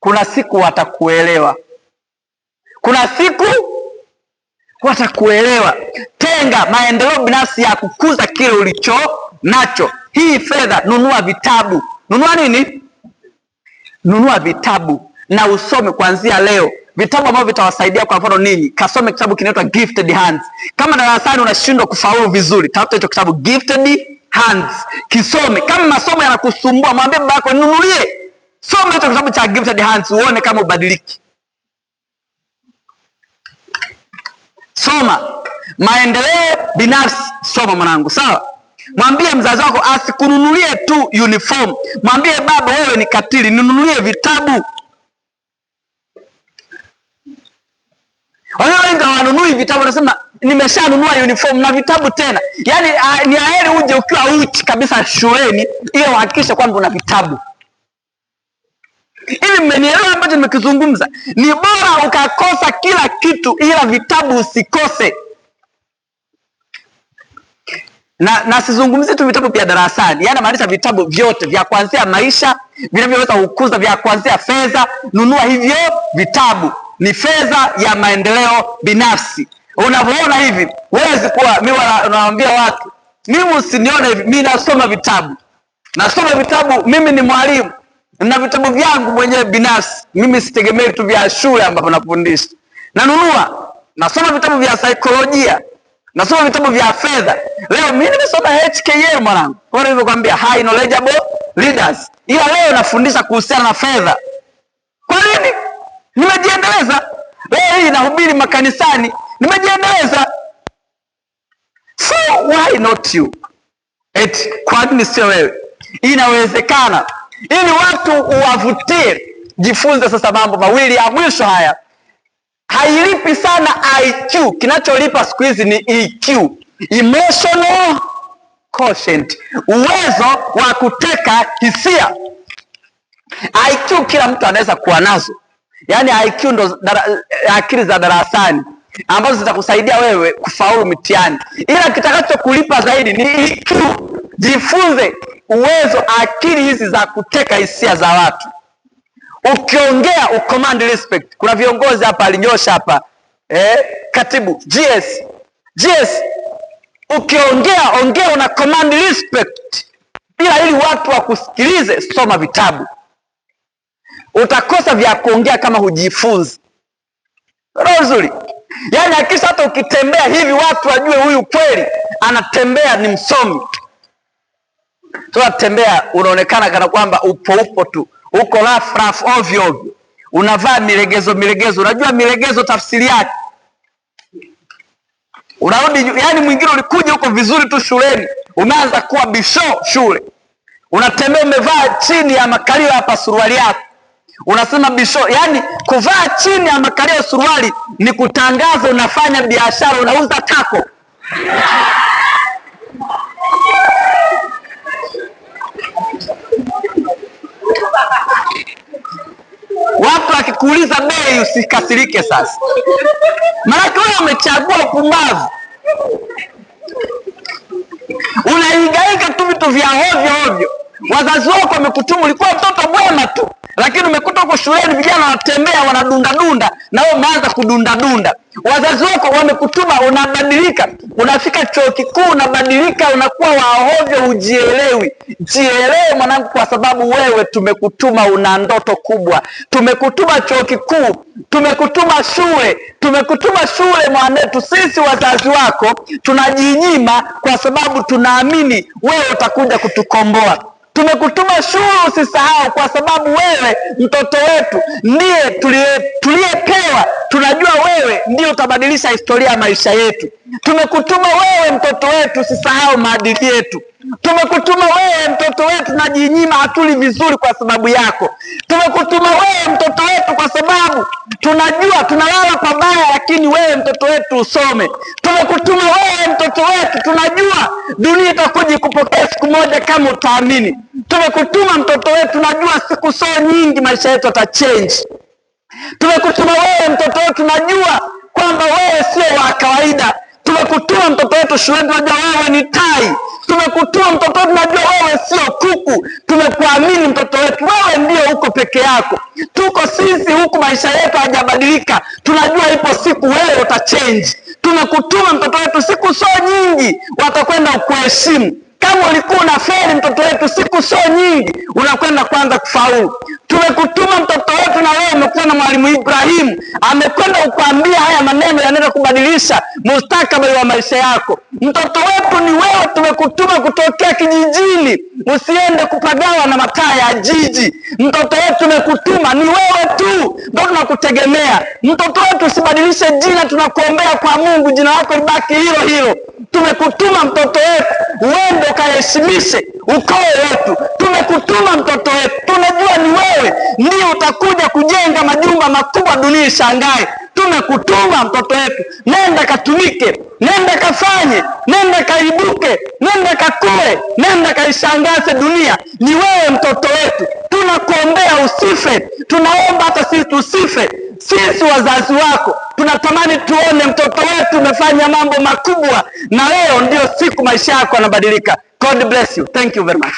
Kuna siku watakuelewa. Kuna siku watakuelewa. Tenga maendeleo binafsi ya kukuza kile ulicho nacho. Hii fedha, nunua vitabu. Nunua nini? Nunua vitabu na usome kuanzia leo. Vitabu ambavyo vitawasaidia. Kwa mfano ninyi, kasome kitabu kinaitwa Gifted Hands. Kama darasani unashindwa kufaulu vizuri, tafuta hicho kitabu Gifted Hands. Kisome. Kama masomo yanakusumbua, mwambie baba yako ninunulie. Soma hicho kitabu cha Gifted Hands uone kama ubadiliki. Soma. Maendeleo binafsi, soma mwanangu, sawa? Mwambie mzazi wako asikununulie tu uniform. Mwambie baba, wewe ni katili, ninunulie vitabu. Wale wengi hawanunui vitabu, wanasema nimeshanunua uniform na vitabu tena. Yaani ni heri uje ukiwa uchi kabisa shuleni ili uhakikishe kwamba una vitabu. Ili mmenielewa ambacho nimekizungumza? Ni bora ukakosa kila kitu ila vitabu usikose. Na sizungumzi tu vitabu vya darasani, yaani maanisha vitabu vyote vya kuanzia maisha, vinavyoweza kukuza, vya kuanzia fedha. Nunua hivyo vitabu. Ni fedha ya maendeleo binafsi. Unavyoona hivi, huwezi kuwa, mimi nawaambia watu, mimi usinione hivi, mimi nasoma vitabu. Nasoma vitabu, mimi ni mwalimu. Na vitabu vyangu mwenyewe binafsi. Mimi sitegemei tu vya shule ambapo nafundisha. Nanunua, nasoma vitabu vya saikolojia. Nasoma vitabu vya fedha. Leo mimi nimesoma HKL mwanangu. Kwa hivyo kwambia high knowledgeable leaders. Ila leo nafundisha kuhusiana na fedha. Kwa nini? Nimejiendeleza. Leo hii nahubiri makanisani, nimejiendeleza. So why not you? Kwa nini sio wewe? Inawezekana. Ili watu uwavutie, jifunze sasa mambo mawili ya mwisho haya. Hailipi sana IQ, kinacholipa siku hizi ni EQ, emotional quotient, uwezo wa kuteka hisia. IQ kila mtu anaweza kuwa nazo. Yaani IQ ndo akili za darasani ambazo zitakusaidia wewe kufaulu mitihani. Ila kitakacho kulipa zaidi ni EQ. Jifunze uwezo, akili hizi za kuteka hisia za watu. Ukiongea ucommand respect. Kuna viongozi hapa alinyosha hapa, katibu GS, ongea una command respect. Ila ili watu wakusikilize, soma vitabu. Utakosa vya kuongea kama hujifunzi. Roho nzuri. Yaani hakika hata ukitembea hivi watu wajue huyu kweli anatembea ni msomi. Tunatembea unaonekana kana kwamba upo tu. Uko raf ovyo. Unavaa milegezo. Unajua milegezo tafsiri yake? Unarudi, yani mwingine ulikuja huko vizuri tu shuleni, umeanza kuwa bisho shule. Unatembea umevaa chini ya makalio hapa suruali yako. Unasema bisho, yani kuvaa chini ya makalio ya suruali ni kutangaza unafanya biashara, unauza tako. Watu wakikuuliza bei usikasirike sasa. Maana wewe umechagua upumbavu. Unaigaika tu vitu vya ovyo. Wazazi wako wamekutuma, ulikuwa mtoto mwema tu, lakini umekuta huko shuleni vijana wanatembea wanadunda na wewe umeanza kudunda. Wazazi wako wamekutuma, unabadilika. Unafika chuo kikuu unabadilika, unakuwa wa ovyo, hujielewi. Jielewe mwanangu, kwa sababu wewe tumekutuma, una ndoto kubwa. Tumekutuma chuo kikuu, tumekutuma shule mwanetu. Sisi wazazi wako tunajinyima kwa sababu tunaamini wewe utakuja kutukomboa. Tumekutuma shule, usisahau, kwa sababu wewe mtoto wetu ndiye tuliyepewa. Tunajua wewe ndiye utabadilisha historia ya maisha yetu. Tumekutuma wewe mtoto wetu, usisahau maadili yetu. Tumekutuma wewe mtoto wetu, najinyima, hatuli vizuri kwa sababu yako. Tumekutuma wewe mtoto wetu kwa sababu tunajua tunalala pabaya, lakini wewe mtoto wetu usome. Tumekutuma wewe mtoto wetu, tunajua dunia itakuja kupokea siku moja kama utaamini. Tumekutuma mtoto wetu, najua siku so nyingi maisha yetu atachange. Tumekutuma wewe mtoto wetu, najua kwamba wewe sio wa kawaida. Tumekutuma mtoto wetu shuleni, najua wewe ni tai. Tumekutuma mtoto wetu, najua wewe sio kuku. Tumekuamini mtoto wetu, wewe ndio uko peke yako. Tuko sisi huku, maisha yetu hayajabadilika. Tunajua ipo siku wewe utachange. Tumekutuma mtoto wetu, siku so nyingi watakwenda kuheshimu. Kama ulikuwa unafeli mtoto wetu, siku so nyingi unakwenda kwanza kufaulu. Tumekutuma mtoto wetu, na wewe umekuwa na mwalimu Ibrahim, amekwenda kukuambia haya maneno yanaenda kubadilisha mustakabali wa maisha yako. Mtoto wetu ni wewe, tumekutuma kutokea kijijini, usiende kupagawa na mataa ya jiji. Mtoto wetu tumekutuma, ni wewe tu ndio tunakutegemea. Mtoto wetu usibadilishe jina, tunakuombea kwa Mungu jina lako libaki hilo hilo. Tumekutuma mtoto wetu, uende ukaheshimishe ukoo wetu. Tumekutuma mtoto wetu, tunajua ni wewe ndio utakuja kujenga majumba makubwa dunia ishangae. Tumekutuma mtoto wetu, nenda katumike, nenda kafanye, nenda kaibuke, nenda kakue, nenda kaishangaze dunia. Ni wewe mtoto wetu, tunakuombea usife. Tunaomba hata sisi tusife. Sisi wazazi wako tunatamani tuone mtoto wetu umefanya mambo makubwa, na leo ndio siku maisha yako yanabadilika. God bless you. Thank you very much.